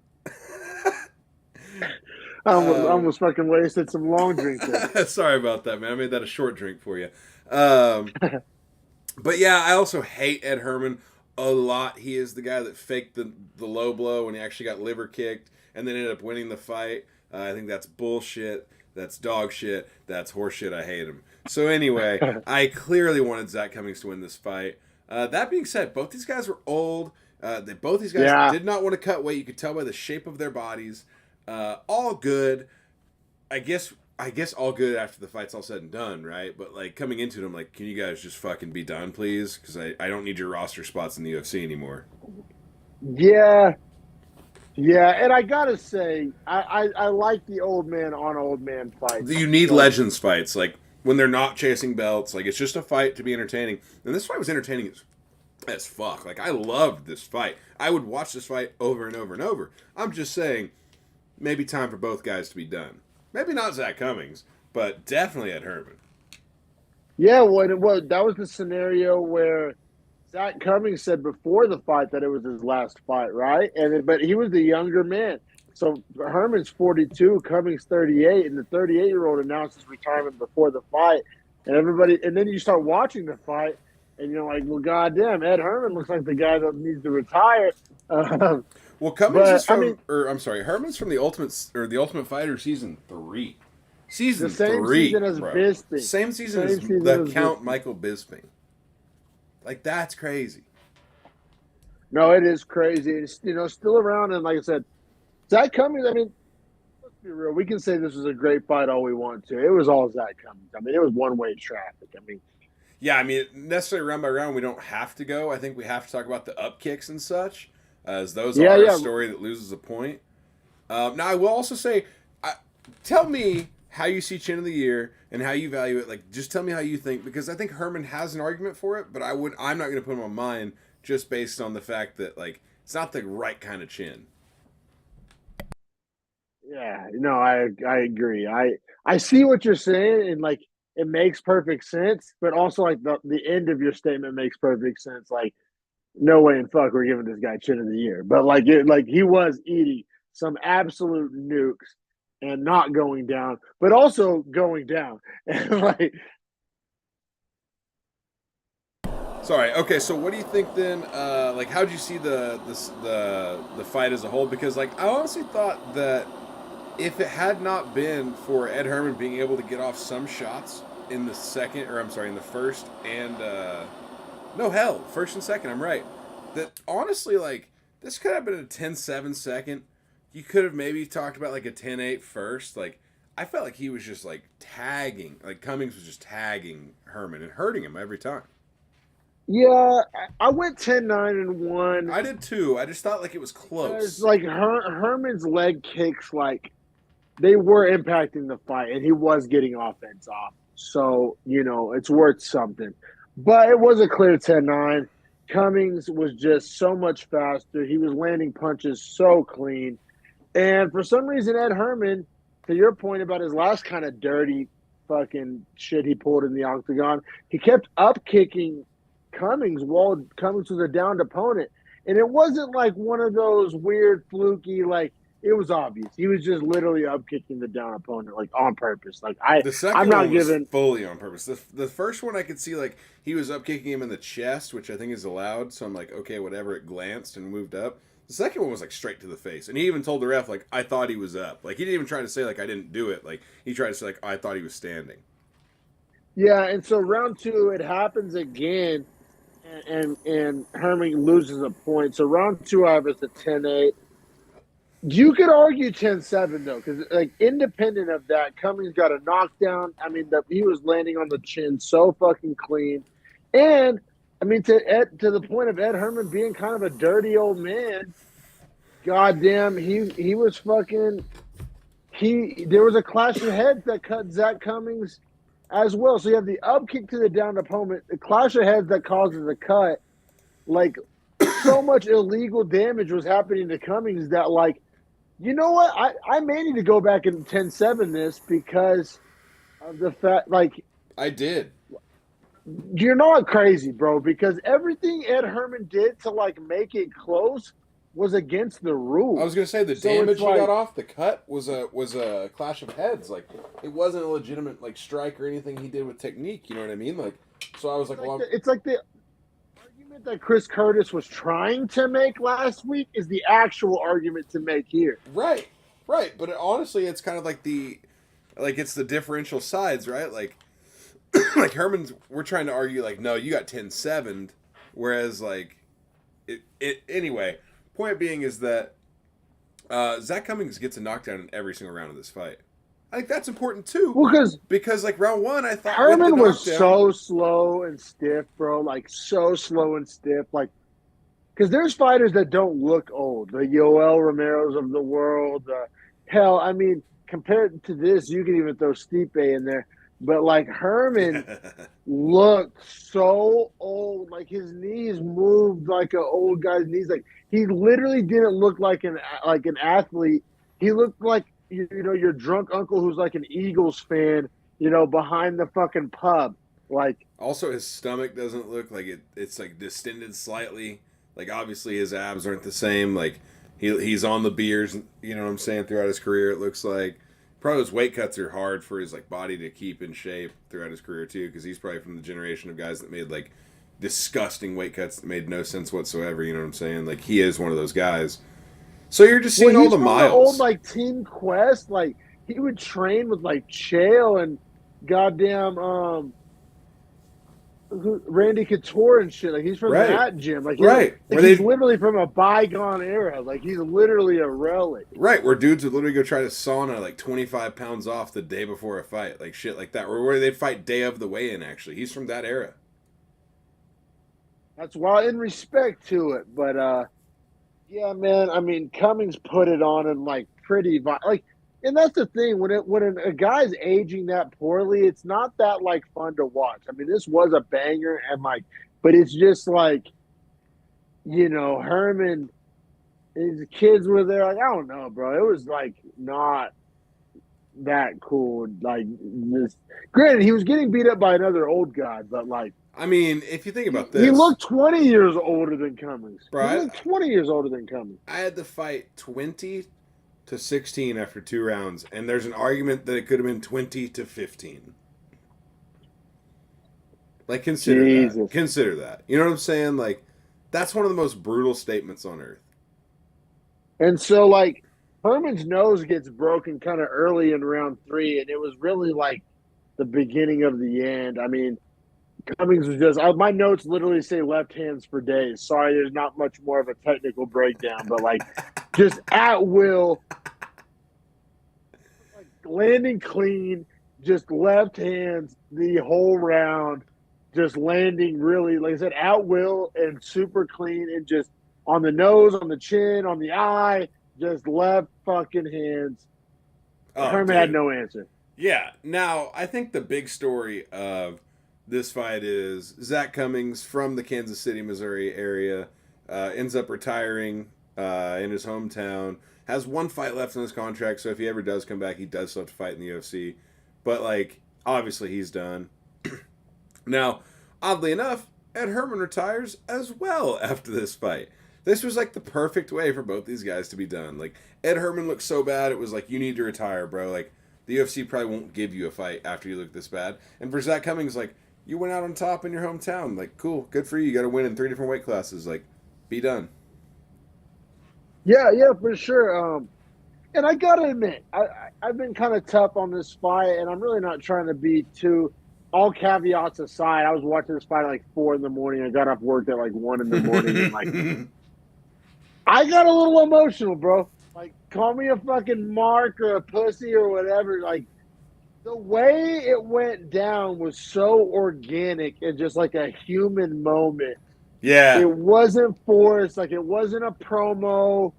I almost fucking wasted some long drinks there. Sorry about that, man. I made that a short drink for you. But yeah, I also hate Ed Herman a lot. He is the guy that faked the low blow when he actually got liver kicked and then ended up winning the fight. I think that's bullshit. That's dog shit. That's horse shit. I hate him. So anyway, I clearly wanted Zach Cummings to win this fight. That being said, both these guys were old. Both these guys did not want to cut weight. You could tell by the shape of their bodies. All good. I guess all good after the fight's all said and done, right? But like coming into it, I'm like, can you guys just fucking be done, please? Because I don't need your roster spots in the UFC anymore. Yeah, yeah, and I gotta say, I like the old man on old man fights. You need Like, legends fights, like when they're not chasing belts. Like it's just a fight to be entertaining. And this fight was entertaining as fuck. Like I loved this fight. I would watch this fight over and over and over. I'm just saying, maybe time for both guys to be done. Maybe not Zach Cummings, but definitely Ed Herman. yeah, well, that was the scenario where Zach Cummings said before the fight that it was his last fight, right? But he was the younger man. So Herman's 42, Cummings 38, and the 38-year-old announced his retirement before the fight. And then you start watching the fight, and you're like, well, goddamn, Ed Herman looks like the guy that needs to retire. Well, Cummings is from, Herman's from the Ultimate Fighter season 3. Season the same 3, season as bro. Bisping. Same season as the Count Michael Bisping. Like that's crazy. No, it is crazy. It's still around, and like I said, Zach Cummings. I mean, let's be real. We can say this was a great fight all we want to. It was all Zach Cummings. I mean, it was one-way traffic. I mean, yeah, I mean, necessarily round by round, we don't have to go. I think we have to talk about the up kicks and such, as those are a story that loses a point. Now, I will also say, tell me how you see Chin of the Year and how you value it. Like, just tell me how you think, because I think Herman has an argument for it, but I'm not going to put him on mine just based on the fact that like it's not the right kind of chin. yeah, no, I agree. I see what you're saying, and like it makes perfect sense, but also like the end of your statement makes perfect sense. Like, no way in fuck we're giving this guy Chin of the Year, but like he was eating some absolute nukes and not going down, but also going down. And like, sorry. Okay, so what do you think then? Like, how did you see the fight as a whole? Because like, I honestly thought that if it had not been for Ed Herman being able to get off some shots in the first and first and second, I'm right. That honestly, like, this could have been a 10-7 second. You could have maybe talked about like a 10-8 first. Like, I felt like he was just like tagging, like Cummings was just tagging Herman and hurting him every time. yeah, I went 10-9-1. I did too. I just thought like it was close. It's like Herman's leg kicks, like they were impacting the fight, and he was getting offense off. So, it's worth something. But it was a clear 10-9. Cummings was just so much faster. He was landing punches so clean. And for some reason, Ed Herman, to your point about his last kind of dirty fucking shit he pulled in the octagon, he kept up kicking Cummings while Cummings was a downed opponent. And it wasn't like one of those weird, fluky, like, it was obvious. He was just literally up kicking the down opponent, like, on purpose. Like, the second one was fully on purpose. The first one I could see, like, he was up kicking him in the chest, which I think is allowed. So I'm like, okay, whatever. It glanced and moved up. The second one was like straight to the face, and he even told the ref like, I thought he was up. Like he didn't even try to say like I didn't do it. Like he tried to say like I thought he was standing. Yeah, and so round 2 it happens again, and Herman loses a point. So round 2 I have it a 10-8. You could argue 10-7 though, because like independent of that, Cummings got a knockdown. I mean, he was landing on the chin so fucking clean, and I mean to the point of Ed Herman being kind of a dirty old man. Goddamn, he was fucking. There was a clash of heads that cut Zach Cummings as well. So you have the up kick to the downed opponent, the clash of heads that causes a cut. Like so much illegal damage was happening to Cummings that like. You know what? I may need to go back and 10-7 this because of the fact, like... I did. You're not crazy, bro, because everything Ed Herman did to, like, make it close was against the rules. I was going to say, the damage he got off the cut was a clash of heads. Like, it wasn't a legitimate, like, strike or anything he did with technique, you know what I mean? Like, so I was like, it's like the argument that Chris Curtis was trying to make last week is the actual argument to make here. Right. But honestly, it's kind of like it's the differential sides, right? Like Herman's, we're trying to argue like, no, you got 10-7'd, whereas like, anyway, point being is that Zach Cummings gets a knockdown in every single round of this fight. I think that's important too. Well, because like round one, I thought Herman was so slow and stiff, bro. Like so slow and stiff. Like, because there's fighters that don't look old. The Yoel Romero's of the world. Hell, I mean, compared to this, you can even throw Stipe in there. But like Herman looked so old. Like his knees moved like an old guy's knees. Like he literally didn't look like an athlete. He looked like your drunk uncle who's like an Eagles fan, behind the fucking pub. Like, also his stomach doesn't look like it's like distended slightly. Like obviously his abs aren't the same. Like he's on the beers, you know what I'm saying, throughout his career. It looks like probably those weight cuts are hard for his like body to keep in shape throughout his career too, because he's probably from the generation of guys that made like disgusting weight cuts that made no sense whatsoever. You know what I'm saying? Like he is one of those guys. So you're just seeing all the miles. The old like Team Quest, like he would train with like Chael and goddamn Randy Couture and shit. Like he's from that gym. Like he's literally from a bygone era. Like he's literally a relic. Right, where dudes would literally go try to sauna like 25 pounds off the day before a fight, like shit like that. Or where they'd fight day of the weigh-in. Actually, he's from that era. That's why, in respect to it, but yeah, man. I mean, Cummings put it on and like pretty like. And that's the thing, when a guy's aging that poorly, it's not that like fun to watch. I mean, this was a banger, and like, but it's just like, Herman, his kids were there. Like, I don't know, bro. It was like not that cool. Like, this. Granted, he was getting beat up by another old guy, but like, I mean, if you think about this, he looked 20 years older than Cummings. Bro, he looked 20 years older than Cummings. I had to fight 20 to 16 after 2 rounds, and there's an argument that it could have been 20 to 15. Like, consider that. You know what I'm saying? Like, that's one of the most brutal statements on earth. And so, like, Herman's nose gets broken kind of early in round 3, and it was really like the beginning of the end. I mean, Cummings was just my notes literally say left hands for days. Sorry, there's not much more of a technical breakdown, but like just at will, like landing clean, just left hands the whole round, just landing really, like I said, at will and super clean, and just on the nose, on the chin, on the eye, just left fucking hands. Herman had no answer. Yeah. Now, I think the big story of this fight is Zach Cummings from the Kansas City, Missouri area, ends up retiring in his hometown, has 1 fight left in his contract, so if he ever does come back, he does still have to fight in the UFC. But, like, obviously he's done. Now, oddly enough, Ed Herman retires as well after this fight. This was, like, the perfect way for both these guys to be done. Like, Ed Herman looked so bad, it was like, you need to retire, bro. Like, the UFC probably won't give you a fight after you look this bad. And for Zach Cummings, like, you went out on top in your hometown. Like, cool, good for you. You got to win in 3 different weight classes. Like, be done. Yeah, for sure. And I got to admit, I've been kind of tough on this fight, and I'm really not trying to be too, all caveats aside, I was watching this fight at like 4 in the morning. I got off work at like 1 in the morning. And like, I got a little emotional, bro. Like, call me a fucking mark or a pussy or whatever. Like, the way it went down was so organic and just like a human moment. Yeah. It wasn't forced. Like, it wasn't a promo.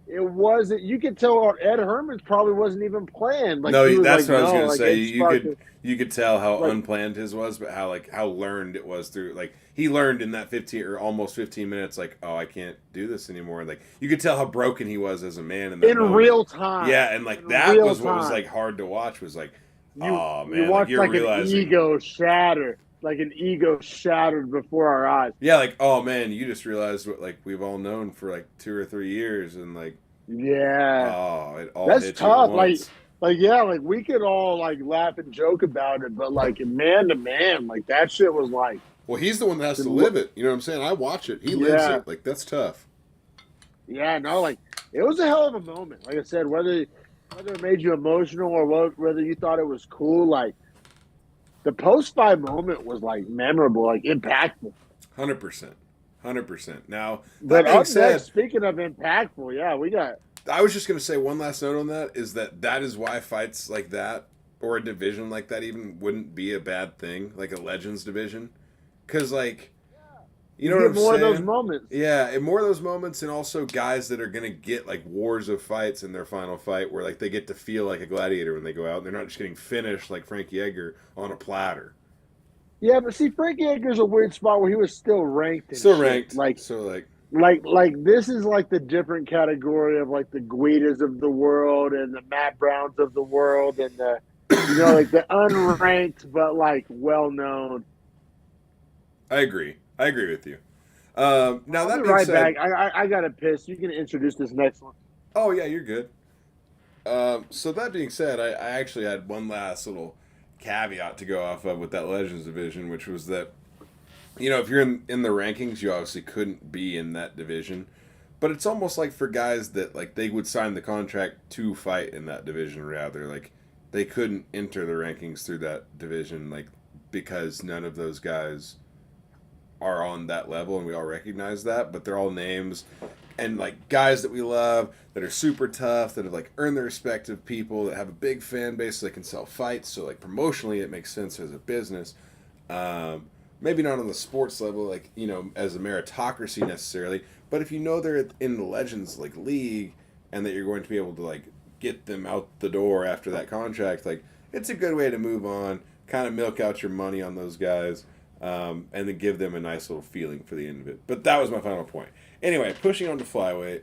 It wasn't. You could tell Ed Herman's probably wasn't even planned. Like, no, that's like, what I was gonna say. You could tell how unplanned his was, but how learned it was through. Like, he learned in that 15 or almost 15 minutes. Like, oh, I can't do this anymore. Like, you could tell how broken he was as a man in that moment. Real time. Yeah, and like that was what was like hard to watch. Was like, oh man, you watched like realizing an ego shatter. Like an ego shattered before our eyes. Yeah, like, oh man, you just realized what like we've all known for like 2 or 3 years, and like, yeah, oh, it all that's hit tough. You at once. Like yeah, like we could all like laugh and joke about it, but like man to man, like that shit was like. Well, he's the one that has to live it. You know what I'm saying? I watch it. He lives it. Like, that's tough. Yeah, no, like it was a hell of a moment. Like I said, whether it made you emotional or whether you thought it was cool, like. The post-fight moment was, like, memorable, like, impactful. 100%. Now, but up next, speaking of impactful, yeah, we got I was just going to say one last note on that is that is why fights like that or a division like that even wouldn't be a bad thing, like a Legends division. Because, like, you know what I'm saying? More of those moments. Yeah, and more of those moments, and also guys that are going to get, like, wars of fights in their final fight where, like, they get to feel like a gladiator when they go out. They're not just getting finished like Frankie Edgar on a platter. Yeah, but see, Frankie Edgar's a weird spot where he was still ranked. Still ranked. Like this is like the different category of like the Guidas of the world and the Matt Browns of the world and the like the unranked but like well known. I agree with you. Now that being said, back. I gotta piss. You can introduce this next one. Oh yeah, you're good. So that being said, I actually had one last little caveat to go off of with that Legends division, which was that, if you're in the rankings, you obviously couldn't be in that division. But it's almost like for guys that, like, they would sign the contract to fight in that division, rather. Like, they couldn't enter the rankings through that division, like, because none of those guys are on that level, and we all recognize that. But they're all names and, like, guys that we love that are super tough, that have, like, earned the respect of people, that have a big fan base so they can sell fights. So, like, promotionally, it makes sense as a business. Maybe not on the sports level, like, as a meritocracy necessarily, but if they're in the Legends, like, league, and that you're going to be able to, like, get them out the door after that contract, like, it's a good way to move on, kind of milk out your money on those guys, and then give them a nice little feeling for the end of it. But that was my final point. Anyway, pushing on to flyweight,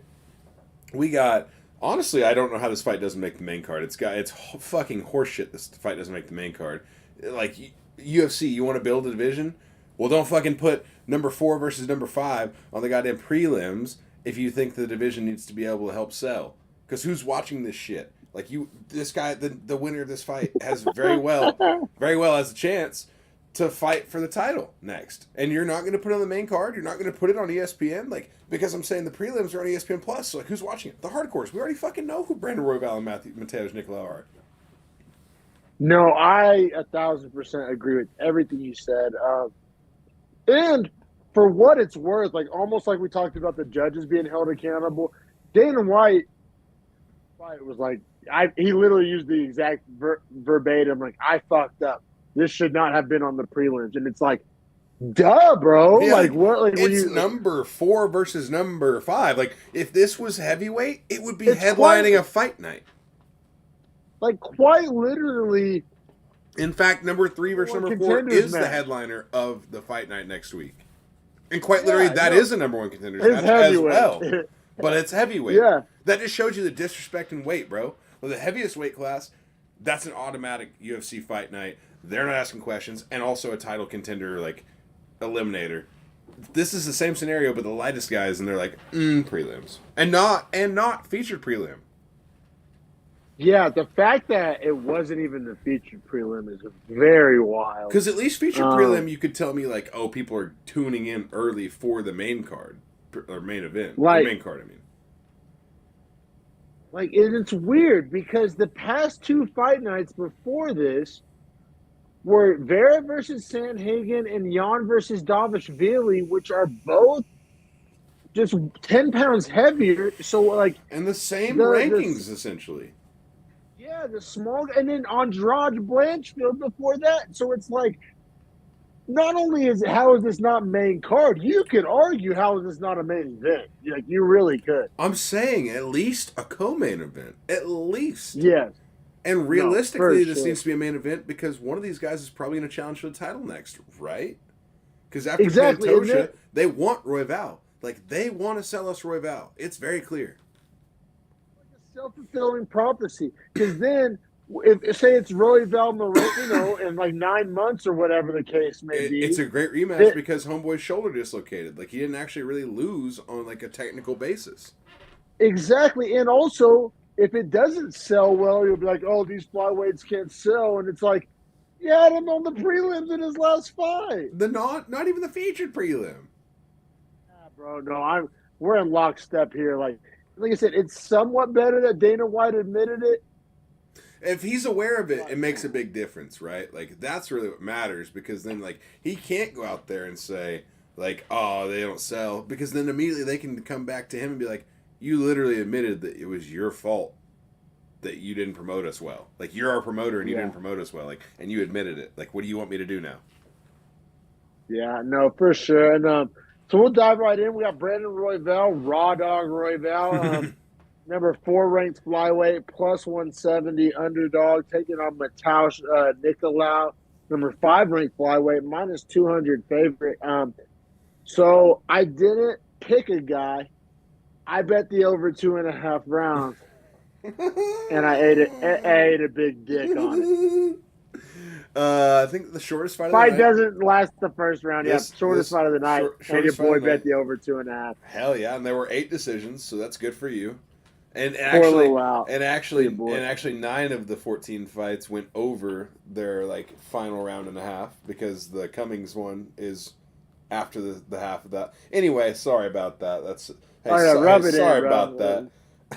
we got... Honestly, I don't know how this fight doesn't make the main card. It's fucking horseshit this fight doesn't make the main card. Like, UFC, you want to build a division? Well, don't fucking put number 4 versus number 5 on the goddamn prelims if you think the division needs to be able to help sell. Because who's watching this shit? Like, this guy, the winner of this fight has very well has a chance to fight for the title next. And you're not going to put it on the main card? You're not going to put it on ESPN? Like, because I'm saying the prelims are on ESPN Plus. So, like, who's watching it? The hardcores. We already fucking know who Brandon Royval and Matheus Nicolau are. No, I 1,000% agree with everything you said. And for what it's worth, like almost like we talked about the judges being held accountable, Dana White was like, he literally used the exact verbatim, like, I fucked up. This should not have been on the prelims. And it's like, duh, bro. Yeah, like, what? Like, it's number 4 versus number 5. Like, if this was heavyweight, it would be headlining a fight night. Like, quite literally. In fact, number 3 versus number 4 is the headliner of the fight night next week. And quite literally, that is a number 1 contenders match as well. But it's heavyweight. Yeah. That just shows you the disrespect in weight, bro. Well, the heaviest weight class, that's an automatic UFC fight night. They're not asking questions. And also a title contender, like, eliminator. This is the same scenario, but the lightest guys, and they're like, prelims. And not featured prelim. Yeah, the fact that it wasn't even the featured prelim is very wild. Because at least featured prelim, you could tell me, like, oh, people are tuning in early for the main card, or main event. Like, the main card, I mean. Like, it's weird, because the past 2 fight nights before this were Vera versus Sandhagen and Jan versus Davishvili, which are both just 10 pounds heavier. So, like... And the same rankings, essentially. Yeah, the small, and then Andrade Blanchfield before that. So it's like, not only how is this not main card, you could argue how is this not a main event. Like, you really could. I'm saying at least a co-main event, at least. Yes. And realistically, this needs to be a main event because one of these guys is probably going to challenge for the title next, right? Because after Pantoja, they want Royval. Like, they want to sell us Royval. It's very clear. Self-fulfilling prophecy, because then if say it's Royval Moreno in like 9 months or whatever the case may be, it's a great rematch because Homeboy's shoulder dislocated. Like, he didn't actually really lose on like a technical basis. Exactly, and also if it doesn't sell well, you'll be like, oh, these flyweights can't sell, and it's like, you had him on the prelims in his last fight. The not even the featured prelim. Nah, bro, no, we're in lockstep here. Like I said, it's somewhat better that Dana White admitted it. If he's aware of it, it makes a big difference, right? Like, that's really what matters, because then, like, he can't go out there and say, like, oh, they don't sell, because then immediately they can come back to him and be like, you literally admitted that it was your fault that you didn't promote us well. Like, you're our promoter and you didn't promote us well. Like, and you admitted it. Like, what do you want me to do now? Yeah, no, for sure. And so we'll dive right in. We got Brandon Royval, Raw Dog Royval, number 4 ranked flyweight, plus 170 underdog, taking on Matheus Nicolau, number 5 ranked flyweight, minus 200 favorite. So I didn't pick a guy. I bet the over 2.5 rounds, and I ate a big dick on it. I think the shortest fight of the Fight night doesn't last the first round. Shortest fight of the night. And your boy bet the over 2.5. Hell yeah! And there were 8 decisions, so that's good for you. And actually, 9 of the 14 fights went over their like final round and a half because the Cummings one is after the half of that. Anyway, sorry about that. That's sorry about that.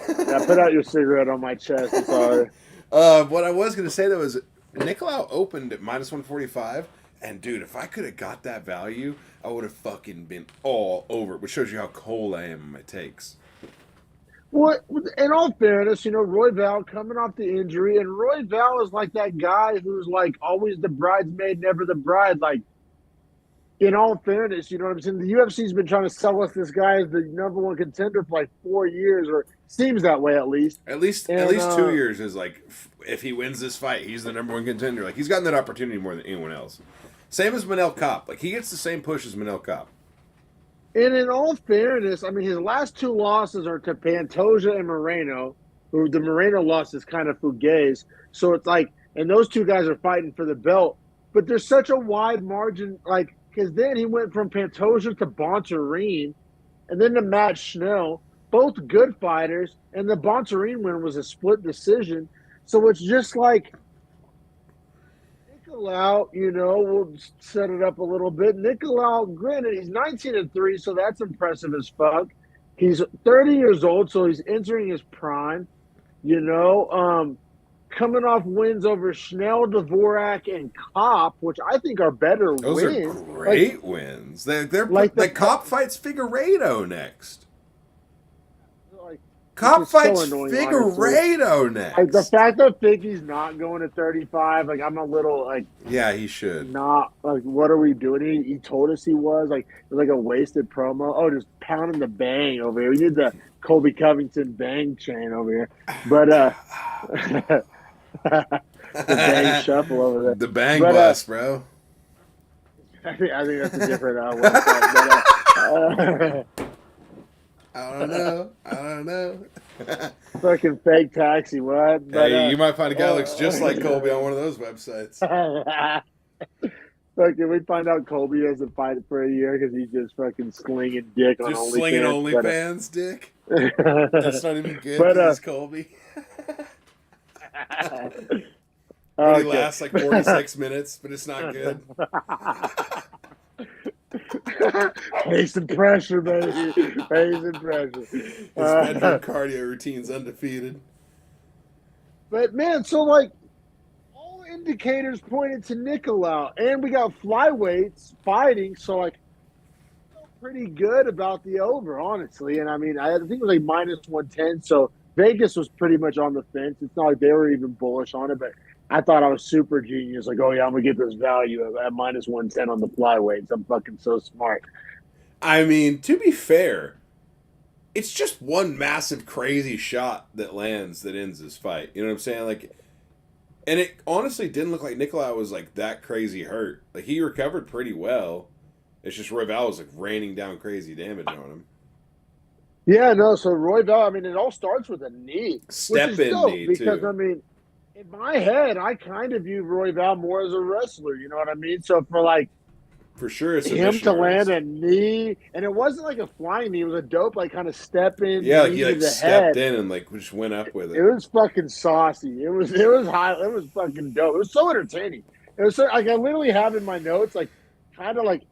Yeah, put out your cigarette on my chest. I'm sorry. What I was gonna say though is Nicolau opened at minus 145, and dude, if I could have got that value, I would have fucking been all over it, which shows you how cold I am in my takes. Well, in all fairness, Royval coming off the injury, and Royval is like that guy who's like always the bridesmaid, never the bride. Like, in all fairness, you know what I'm saying? The UFC's been trying to sell us this guy as the number 1 contender for like 4 years, or seems that way at least. At least 2 years is like, if he wins this fight, he's the number 1 contender. Like, he's gotten that opportunity more than anyone else. Same as Manel Kape. Like, he gets the same push as Manel Kape. And in all fairness, I mean, his last 2 losses are to Pantoja and Moreno, who the Moreno loss is kind of fugazi. So it's like, and those 2 guys are fighting for the belt. But there's such a wide margin, like, because then he went from Pantoja to Bontarine, and then to Matt Schnell, both good fighters, and the Bontarine win was a split decision. So it's just like Nicolau, we'll set it up a little bit. Nicolau, granted, he's 19-3, so that's impressive as fuck. He's 30 years old, so he's entering his prime. Coming off wins over Schnell, Dvorak, and Kape, which I think are better wins. Those are great wins. They're like Kape fights Figueiredo next. Kape fights Figueiredo next. Like, the fact that Figgy's not going to 35, like, I'm a little like. Yeah, he should. Not like, what are we doing? He told us he was like, it was like a wasted promo. Oh, just pounding the bang over here. We need the Colby Covington bang chain over here, but the bang shuffle over there. The bang bus, bro. I think that's a different website. I don't know. Fucking fake taxi, what? But, hey, you might find a guy who looks just like Colby on one of those websites. Fucking, we find out Colby hasn't fight for a year because he's just fucking slinging dick on OnlyFans. Just slinging OnlyFans dick? That's not even good. But this is Colby. But he lasts like 46 minutes, but it's not good. Pace and pressure, baby. Pace and pressure. His bedroom cardio routine's undefeated. But, man, so, like, all indicators pointed to Nicolau. And we got flyweights fighting, so, like, I feel pretty good about the over, honestly. And, I mean, I think it was, like, minus 110, so Vegas was pretty much on the fence. It's not like they were even bullish on it, but I thought I was super genius. Like, oh, yeah, I'm going to get this value at minus 110 on the flyweights. I'm fucking so smart. I mean, to be fair, it's just one massive crazy shot that lands that ends this fight. You know what I'm saying? Like, and it honestly didn't look like Nicolau was, like, that crazy hurt. Like, he recovered pretty well. It's just Royval was, like, raining down crazy damage on him. Yeah, no, so Royval, I mean, it all starts with a knee. Step-in knee, because, too. I mean, in my head, I kind of view Royval more as a wrestler, you know what I mean? So for, like, for sure, him to land a knee, and it wasn't like a flying knee, it was a dope, like, kind of step-in. Yeah, like he, like, stepped in and, like, just went up with it. It was fucking saucy. It was high. It was fucking dope. It was so entertaining. It was so, like, I literally have in my notes, like, kind of, like,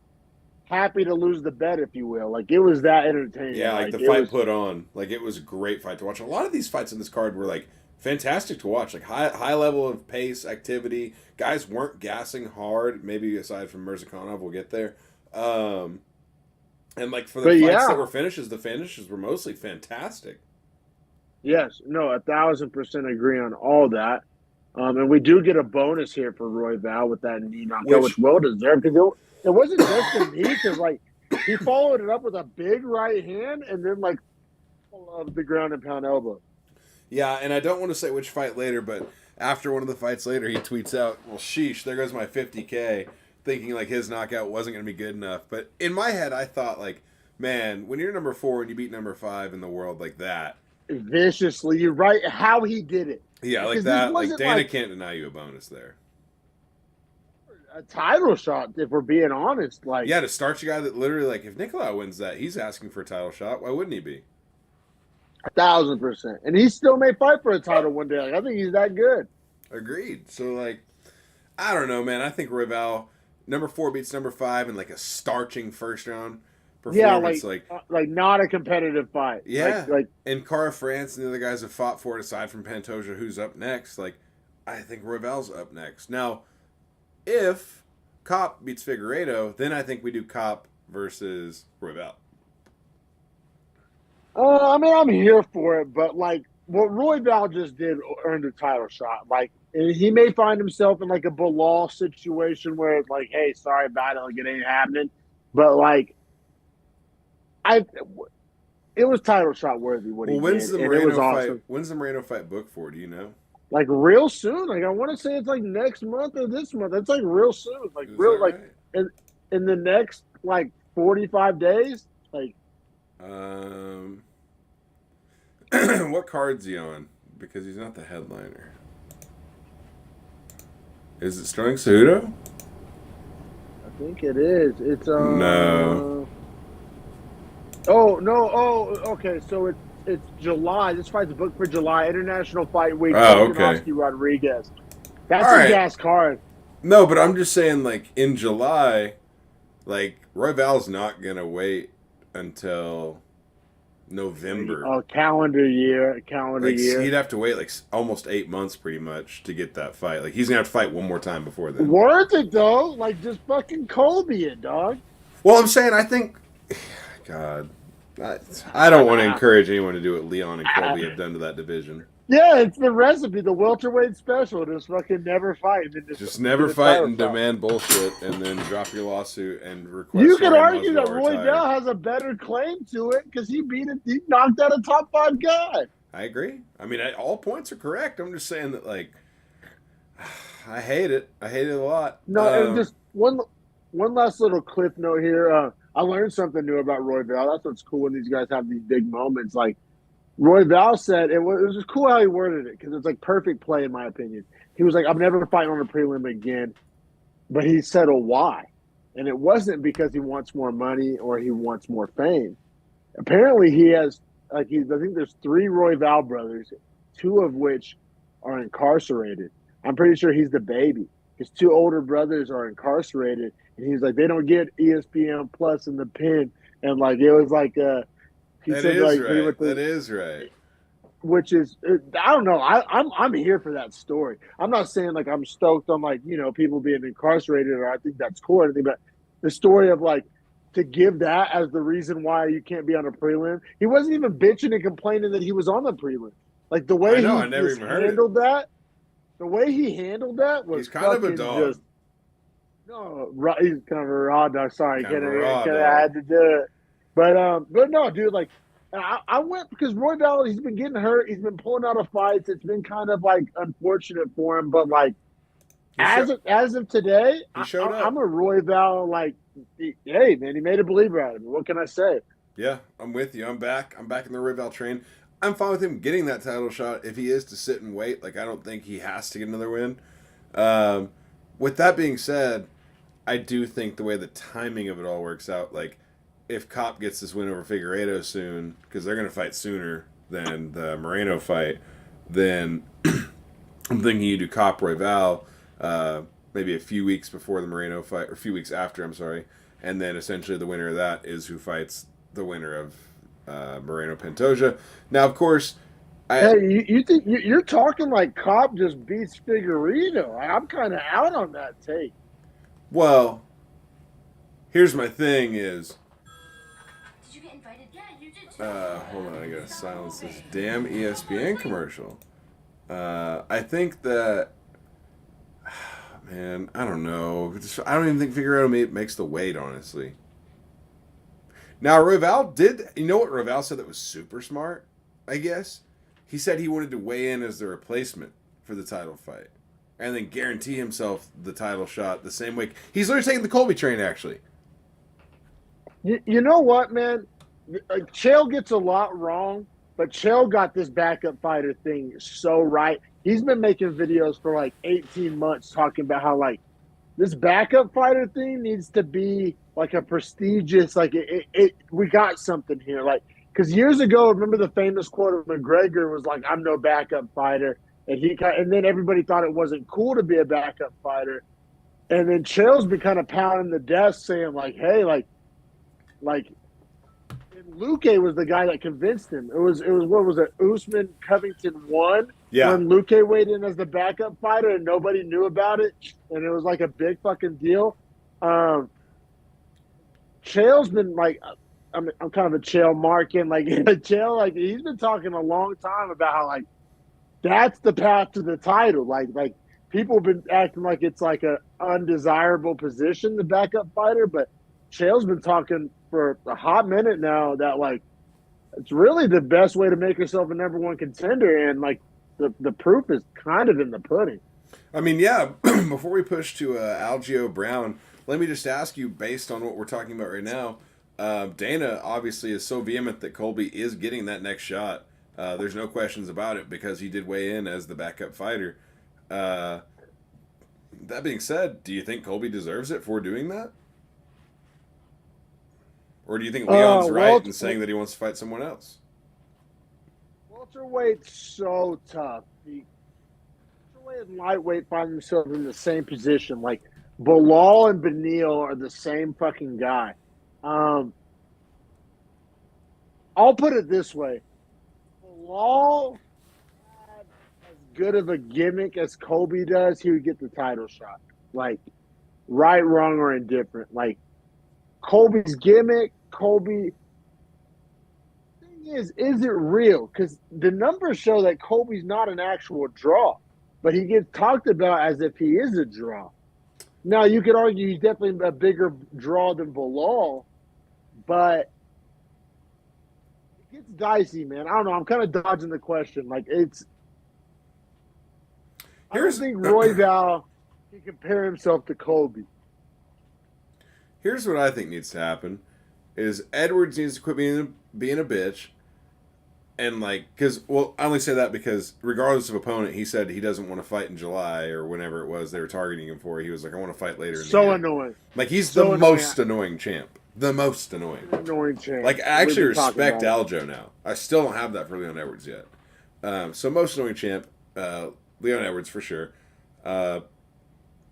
happy to lose the bet, if you will. Like, it was that entertaining. Yeah, like the fight put on. Like, it was a great fight to watch. A lot of these fights in this card were, like, fantastic to watch. Like, high level of pace, activity. Guys weren't gassing hard, maybe aside from Mirzakhanov. We'll get there. And, like, for the fights that were finishes, the finishes were mostly fantastic. Yes, no, 1,000% agree on all that. And we do get a bonus here for Royval with that knee knockout, which Which well deserved because it wasn't just the knee, because like he followed it up with a big right hand and then like of the ground and pound elbow. Yeah, and I don't want to say which fight later, but after one of the fights later, he tweets out, "Well, sheesh, there goes my 50K," thinking like his knockout wasn't going to be good enough. But in my head, I thought like, man, when you're number 4 and you beat number 5 in the world like that, Viciously, you're right. How he did it, yeah, like because this that, like wasn't Dana like can't deny you a bonus there. a title shot. If we're being honest, like Yeah, to start a guy that literally like if Nicolau wins that, he's asking for a title shot. Why wouldn't he be? 1,000%, and he still may fight for a title one day. Like, I think he's that good. Agreed. So like, I don't know, man. I think Royval number 4 beats number 5 in like a starching first round Yeah, performance. like not a competitive fight. Yeah, like and Cara France and the other guys have fought for it aside from Pantoja, who's up next. Like, I think Royval's up next. Now, if Cop beats Figueiredo, then I think we do Cop versus Royval. I mean, I'm here for it, but like what Royval just did earned a title shot. Like, and he may find himself in like a Bilal situation where it's like, hey, sorry about it, like it ain't happening. But like, I, it was title shot worthy what he When's did, the and it was Moreno awesome. fight? When's the Moreno fight booked for? Do you know? Like real soon. Like I want to say it's like next month or this month. It's like real soon. Like Is real that like right? in the next like 45 days. Like What card's he on? Because he's not the headliner. Is it Sterling Cejudo? I think it is. It's No. Oh no! Oh, okay. So it's July. This fight's booked for July. International Fight Week. Oh, okay. Rodriguez. That's All a right. gas card. No, but I'm just saying, like in July, like Royval's not gonna wait until November. Oh, calendar year. Like he'd have to wait like almost 8 months, pretty much, to get that fight. Like he's gonna have to fight one more time before then. Worth it though. Like just fucking Colby it, dog. Well, I'm saying I think, God, I don't want to encourage anyone to do what Leon and Colby have done to that division. Yeah, it's the recipe, the welterweight special. Just fucking never fight. Just never fight and demand bullshit, and then drop your lawsuit and request. You could argue that Royval has a better claim to it because he knocked out a top 5 guy. I agree. I mean, all points are correct. I'm just saying that, like, I hate it. I hate it a lot. No, and just one last little cliff note here. I learned something new about Royval. That's what's cool when these guys have these big moments. Like Royval said, it was just cool how he worded it because it's like perfect play in my opinion. He was like, "I'm never fighting on a prelim again," but he said a why, and it wasn't because he wants more money or he wants more fame. Apparently, he has I think there's 3 Royval brothers, 2 of which are incarcerated. I'm pretty sure he's the baby. His 2 older brothers are incarcerated, and he's like, they don't get ESPN Plus in the pen, and like it was like he that said is like right. That is right. Which is I don't know. I'm here for that story. I'm not saying like I'm stoked on like people being incarcerated or I think that's cool or anything, but the story of like to give that as the reason why you can't be on a prelim. He wasn't even bitching and complaining that he was on the prelim. Like the way he handled that. The way he handled that was he's kind of a dog. He's kind of a raw dog. Sorry, I had to do it. But no, dude. Like, I went because Royval. He's been getting hurt. He's been pulling out of fights. It's been kind of like unfortunate for him. But like, as of today, I'm a Royval. Like, hey man, he made a believer out of me. What can I say? Yeah, I'm with you. I'm back in the Royval train. I'm fine with him getting that title shot if he is to sit and wait. Like, I don't think he has to get another win. With that being said, I do think the way the timing of it all works out, like, if Cop gets this win over Figueiredo soon, because they're going to fight sooner than the Moreno fight, then I'm thinking you do Cop Royval maybe a few weeks before the Moreno fight, or a few weeks after, I'm sorry, and then essentially the winner of that is who fights the winner of Moreno Pantoja. Now, of course, you think you're talking like Cop just beats Figueiredo? I'm kind of out on that take. Well, here's my thing: is did you get invited? Yeah, you did Hold on, I gotta silence this damn ESPN commercial. I think that, man, I don't know. I don't even think Figueroa makes the weight, honestly. Now, Royval did, you know what Royval said that was super smart, I guess? He said he wanted to weigh in as the replacement for the title fight. And then guarantee himself the title shot the same week. He's literally taking the Colby train, actually. You know what, man? Chael gets a lot wrong, but Chael got this backup fighter thing so right. He's been making videos for like 18 months talking about how like this backup fighter thing needs to be like a prestigious, like we got something here. Like, because years ago, remember the famous quote of McGregor was like, "I'm no backup fighter," and then everybody thought it wasn't cool to be a backup fighter, and then Chael's been kind of pounding the desk saying like, "Hey, like." And Luque was the guy that convinced him. It was what was it? Usman Covington won when Luque weighed in as the backup fighter and nobody knew about it, and it was like a big fucking deal. Chael's been like, I'm kind of a Chael marking like Chael, like he's been talking a long time about how like that's the path to the title. Like people have been acting like it's like a undesirable position, the backup fighter, but Chael's been talking for a hot minute now that like it's really the best way to make yourself a number one contender, and like the proof is kind of in the pudding. I mean, yeah. Before we push to Algeo Brown, let me just ask you, based on what we're talking about right now, Dana obviously is so vehement that Colby is getting that next shot. There's no questions about it because he did weigh in as the backup fighter. That being said, do you think Colby deserves it for doing that? Or do you think Leon's right in saying that he wants to fight someone else? Welterweight's so tough. Welterweight and lightweight find themselves in the same position. Like, Bilal and Beneil are the same fucking guy. I'll put it this way. Bilal had as good of a gimmick as Colby does, he would get the title shot. Like, right, wrong, or indifferent. Like, Colby's gimmick, Colby. The thing is it real? Because the numbers show that Colby's not an actual draw, but he gets talked about as if he is a draw. Now, you could argue he's definitely a bigger draw than Bilal, but it gets dicey, man. I don't know. I'm kind of dodging the question. Like, I don't think Royval can compare himself to Colby. Here's what I think needs to happen: is Edwards needs to quit being a bitch, and like, because I only say that because regardless of opponent, he said he doesn't want to fight in July or whenever it was they were targeting him for. He was like, I want to fight later in the year. So annoying. Like he's the most annoying champ. The most annoying. Annoying champ. Like I actually respect Algeo now. I still don't have that for Leon Edwards yet. So most annoying champ, Leon Edwards for sure.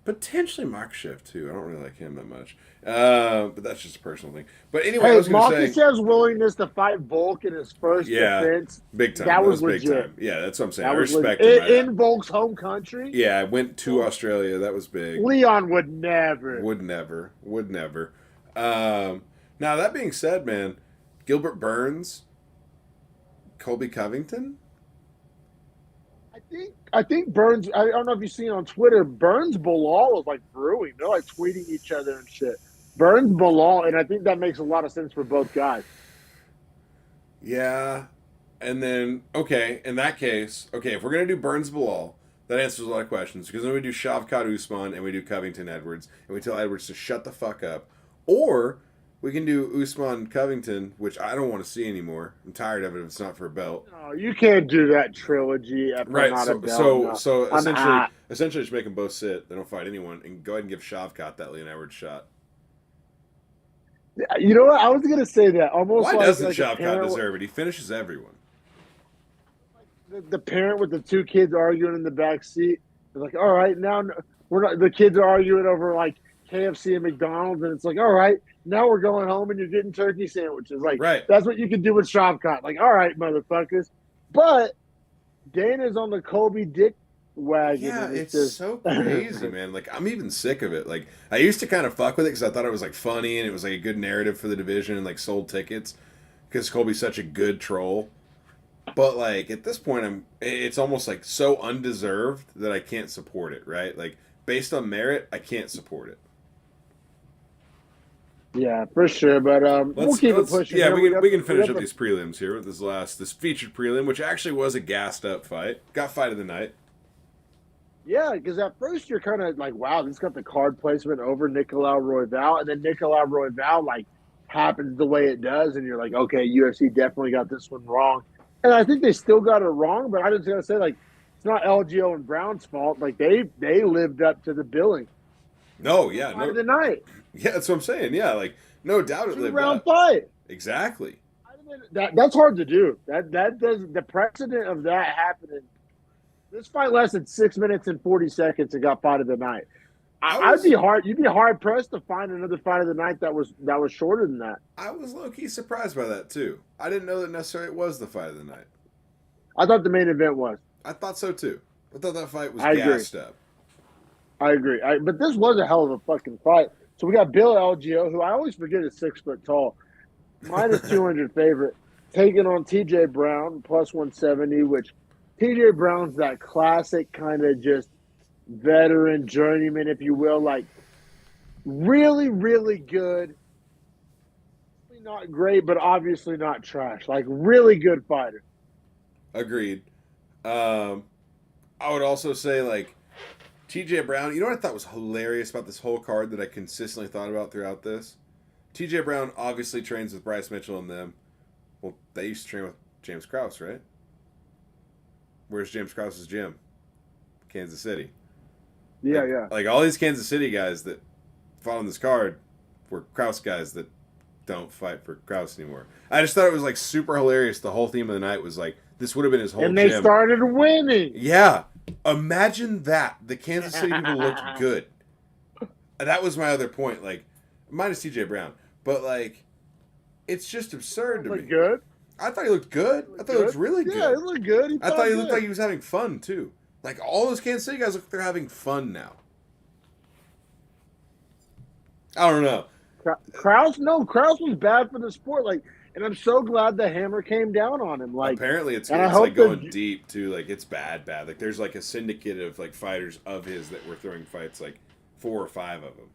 Potentially Makhachev too. I don't really like him that much. But that's just a personal thing. But anyway, I was going to say Makhachev's willingness to fight Volk in his first defense. Big time. That was legit. Big time. Yeah, that's what I'm saying. I respect him. In Volk's home country? Yeah, I went to Australia. That was big. Leon would never. Would never. Now, that being said, man, Gilbert Burns, Colby Covington? I think Burns, I don't know if you've seen on Twitter, Burns Bilal is like brewing. They're like tweeting each other and shit. Burns Bilal, and I think that makes a lot of sense for both guys. Yeah. And then, okay, in that case, if we're going to do Burns Bilal, that answers a lot of questions. Because then we do Shavkat Usman and we do Covington Edwards, and we tell Edwards to shut the fuck up. Or we can do Usman Covington, which I don't want to see anymore. I'm tired of it if it's not for a belt. No, you can't do that trilogy. Right. So essentially, just make them both sit. They don't fight anyone, and go ahead and give Shavkat that Leon Edwards shot. You know what? I was gonna say that almost. Why doesn't Shavkat deserve it? He finishes everyone. The parent with the two kids arguing in the back seat. They're like, all right, now we're not. The kids are arguing over like KFC and McDonald's, and it's like, all right, now we're going home and you're getting turkey sandwiches. Like, That's what you can do with Shavkat. Like, all right, motherfuckers. But Dana's on the Colby Dick wagon. Yeah, it's so crazy, man. Like, I'm even sick of it. Like, I used to kind of fuck with it because I thought it was like funny and it was like a good narrative for the division and like sold tickets. because Colby's such a good troll. But like at this point, it's almost like so undeserved that I can't support it. Right? Like based on merit, I can't support it. Yeah, for sure. But we'll keep it pushing. Yeah, we can finish up these prelims here with this featured prelim, which actually was a gassed up fight. Got fight of the night. Yeah, because at first you're kind of like, wow, this got the card placement over Nicolau Royval, and then Nicolau Royval like happens the way it does, and you're like, okay, UFC definitely got this one wrong. And I think they still got it wrong, but I just gotta say, like, it's not Algeo and Brown's fault. Like they lived up to the billing. No, yeah, Fight of the night. Yeah, that's what I'm saying. Yeah, like no doubt it lived round up. Fight. Exactly. That's hard to do. That does the precedent of that happening. This fight lasted 6 minutes and 40 seconds and got fight of the night. You'd be hard pressed to find another fight of the night that was shorter than that. I was low key surprised by that too. I didn't know that necessarily it was the fight of the night. I thought the main event was. I thought so too. I thought that fight was gassed up. I agree. But this was a hell of a fucking fight. So we got Bill Algeo, who I always forget is 6 foot tall, minus 200 favorite, taking on TJ Brown plus 170, which TJ Brown's that classic kind of just veteran journeyman, if you will, like really, really good. Not great, but obviously not trash. Like really good fighter. Agreed. I would also say like TJ Brown. You know what I thought was hilarious about this whole card that I consistently thought about throughout this? TJ Brown obviously trains with Bryce Mitchell and them. Well, they used to train with James Krause, right? Where's James Krause's gym? Kansas City. Yeah. Like all these Kansas City guys that fought on this card were Krause guys that don't fight for Krause anymore. I just thought it was like super hilarious. The whole theme of the night was like this would have been his whole and they gym. Started winning. Yeah. Imagine that. The Kansas City people looked good. That was my other point. Like, minus TJ Brown. But like it's just absurd to me. Good. I thought he looked good. I thought he looked really good. Yeah, he looked good. I thought he looked like he was having fun too. Like all those Kansas City guys look like they're having fun now. I don't know. Krause was bad for the sport. Like, and I'm so glad the hammer came down on him. Like, apparently it's like going deep too. Like it's bad. Like there's like a syndicate of like fighters of his that were throwing fights, like 4 or 5 of them.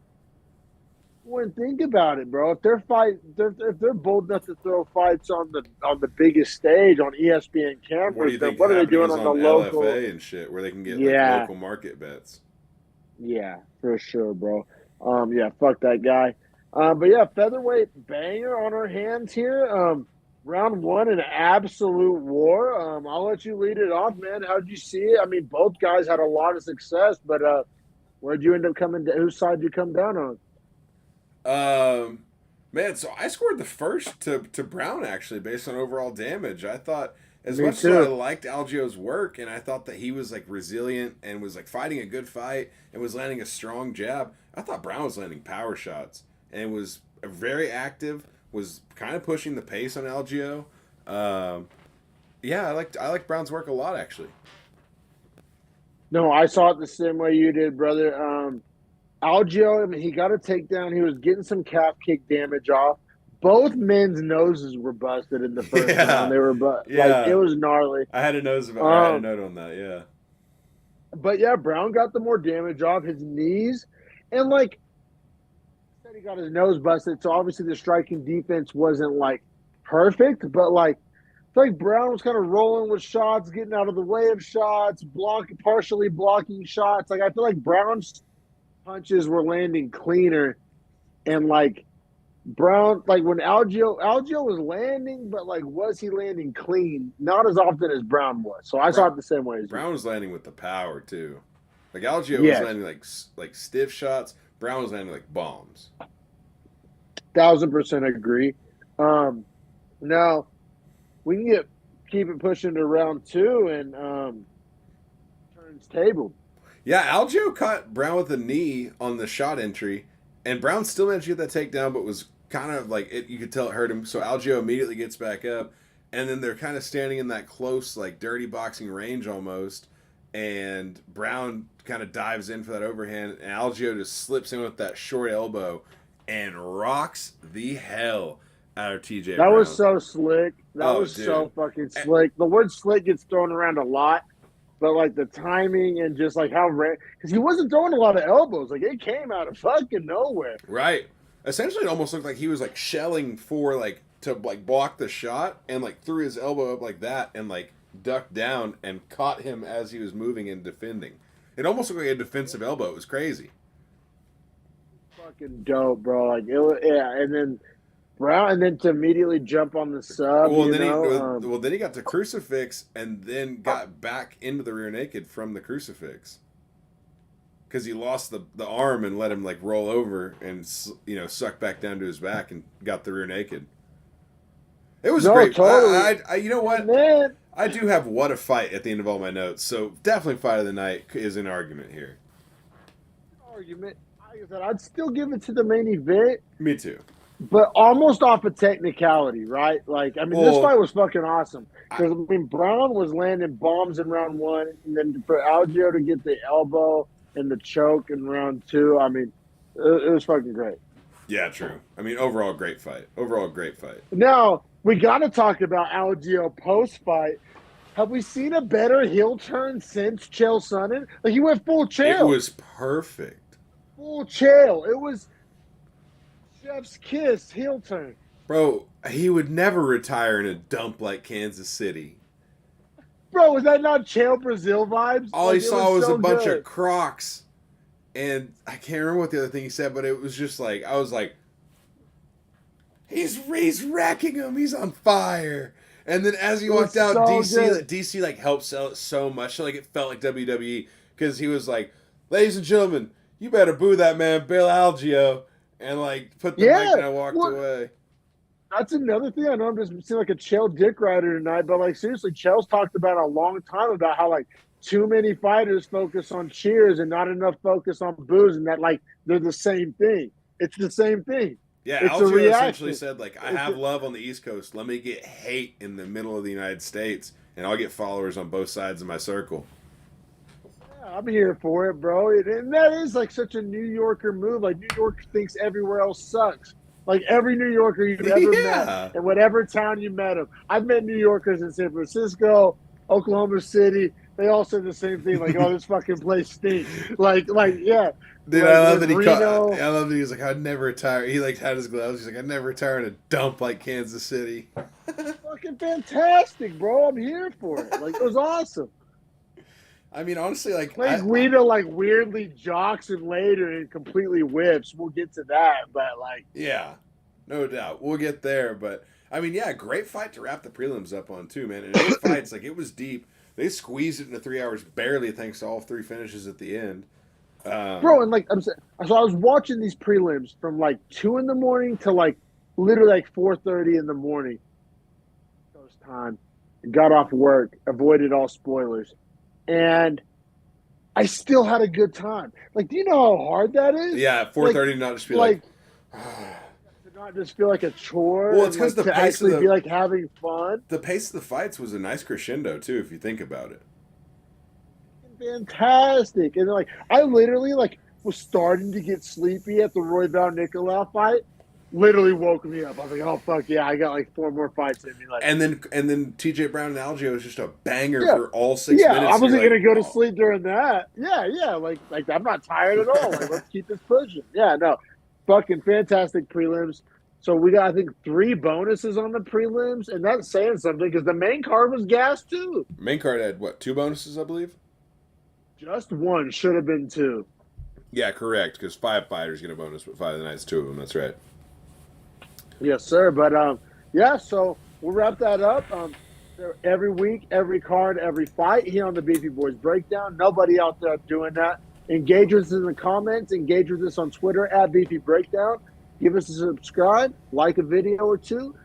Well, think about it, bro. If they're bold enough to throw fights on the biggest stage on ESPN cameras, what are they doing on the local LFA and shit where they can get like local market bets? Yeah, for sure, bro. Yeah, fuck that guy. But yeah, featherweight banger on our hands here. Round 1, an absolute war. I'll let you lead it off, man. How'd you see it? I mean, both guys had a lot of success, but where'd you end up coming? Whose side did you come down on? Man, so I scored the first to Brown actually based on overall damage. I thought as Me much too. as I liked Algeo's work and I thought that he was like resilient and was like fighting a good fight and was landing a strong jab, I thought Brown was landing power shots and was very active, was kind of pushing the pace on Algeo. Yeah, I like Brown's work a lot actually. No, I saw it the same way you did, brother. Algeo, I mean, he got a takedown. He was getting some calf kick damage off. Both men's noses were busted in the first round. They were like it was gnarly. I had a note on that, yeah. But yeah, Brown got the more damage off his knees, and like said, he got his nose busted. So obviously the striking defense wasn't like perfect, but like I feel like Brown was kind of rolling with shots, getting out of the way of shots, partially blocking shots. Like I feel like Brown's punches were landing cleaner, and like Brown, like when Algeo was landing, but like was he landing clean? Not as often as Brown was. So I saw it the same way as Brown was landing with the power too. Like Algeo was landing like stiff shots. Brown was landing like bombs. 1000% agree. Now we can keep it pushing to round 2 and turns table. Yeah, Algeo caught Brown with a knee on the shot entry, and Brown still managed to get that takedown, but was kind of like you could tell it hurt him. So Algeo immediately gets back up, and then they're kind of standing in that close, like dirty boxing range almost. And Brown kind of dives in for that overhand, and Algeo just slips in with that short elbow and rocks the hell out of TJ That Brown. was so slick. That was dude. so fucking slick. The word slick gets thrown around a lot, but like the timing and just like how because he wasn't throwing a lot of elbows. Like it came out of fucking nowhere. Right. Essentially, it almost looked like he was like shelling for like to like block the shot and like threw his elbow up like that and like ducked down and caught him as he was moving and defending. It almost looked like a defensive elbow. It was crazy. Fucking dope, bro. Like it was, yeah, and then Brown, and then to immediately jump on the sub. Well, then he got to crucifix and then got back into the rear naked from the crucifix because he lost the arm and let him like roll over and suck back down to his back and got the rear naked. It was great. Totally. I you know what? Man. I do have what a fight at the end of all my notes, so definitely fight of the night is an argument here. Like I said, I'd still give it to the main event. Me too. But almost off of technicality, right? Like, I mean, this fight was fucking awesome. Because, I mean, Brown was landing bombs in round one, and then for Algeo to get the elbow and the choke in round two, I mean, it was fucking great. Yeah, true. I mean, overall, great fight. Now, we got to talk about Algeo post-fight. Have we seen a better heel turn since Chael Sonnen? Like, he went full Chael. It was perfect. Full Chael. It was Chef's kiss, heel turn. Bro, he would never retire in a dump like Kansas City. Bro, was that not Chael Brazil vibes? All he saw was a bunch of Crocs. And I can't remember what the other thing he said, but it was just like, I was like, he's wrecking him. He's on fire. And then as he walked out, DC like helped sell it so much. So like it felt like WWE because he was like, ladies and gentlemen, you better boo that man, Bill Algeo. And like put the mic and I walked away. That's another thing. I know I'm just seeing like a Chael dick rider tonight, but like seriously, Chael's talked about a long time about how like too many fighters focus on cheers and not enough focus on boos, and that like they're the same thing. It's the same thing. Yeah, Algeo essentially said like, I have love on the East Coast. Let me get hate in the middle of the United States, and I'll get followers on both sides of my circle. I'm here for it, bro. And that is like such a New Yorker move. Like New York thinks everywhere else sucks. Like every New Yorker you've ever met, in whatever town you met them. I've met New Yorkers in San Francisco, Oklahoma City. They all said the same thing. Like, oh, this fucking place stinks. Like, yeah. Dude, like, I love that I love that he was like, I'd never retire. He like had his gloves. He's like, I'd never retire in a dump like Kansas City. Fucking fantastic, bro. I'm here for it. Like, it was awesome. I mean, honestly, like Guido like weirdly jocks him later and completely whips. We'll get to that, but like, yeah, no doubt, we'll get there. But I mean, yeah, great fight to wrap the prelims up on too, man. And those fights, like it was deep. They squeezed it into 3 hours barely, thanks to all three finishes at the end. Bro, and like so I was watching these prelims from like 2 a.m. to like literally like 4:30 in the morning. First time, got off work, avoided all spoilers. And I still had a good time. Like, do you know how hard that is? Yeah, 4:30 not just be like to not just feel like a chore. Well, it's because like, the pace actually be like having fun. The pace of the fights was a nice crescendo too, if you think about it. Fantastic, and like I literally like was starting to get sleepy at the Royval Nicolau fight. Literally woke me up. I was like, "Oh fuck yeah, I got like 4 more fights in me." Like, and then TJ Brown and Algeo was just a banger for all 6 minutes. Yeah, I wasn't gonna go to sleep during that. Yeah, like I'm not tired at all. Like, let's keep this pushing. Yeah, no, fucking fantastic prelims. So we got I think 3 bonuses on the prelims, and that's saying something because the main card was gas too. Main card had what 2 bonuses, I believe. Just 1, should have been 2. Yeah, correct. Because 5 fighters get a bonus, but 5 of the nights 2 of them. That's right. Yes, sir. But yeah, so we'll wrap that up. Every week, every card, every fight here on the Beefy Boys Breakdown. Nobody out there doing that. Engage with us in the comments. Engage with us on Twitter at Beefy Breakdown. Give us a subscribe, like a video or 2.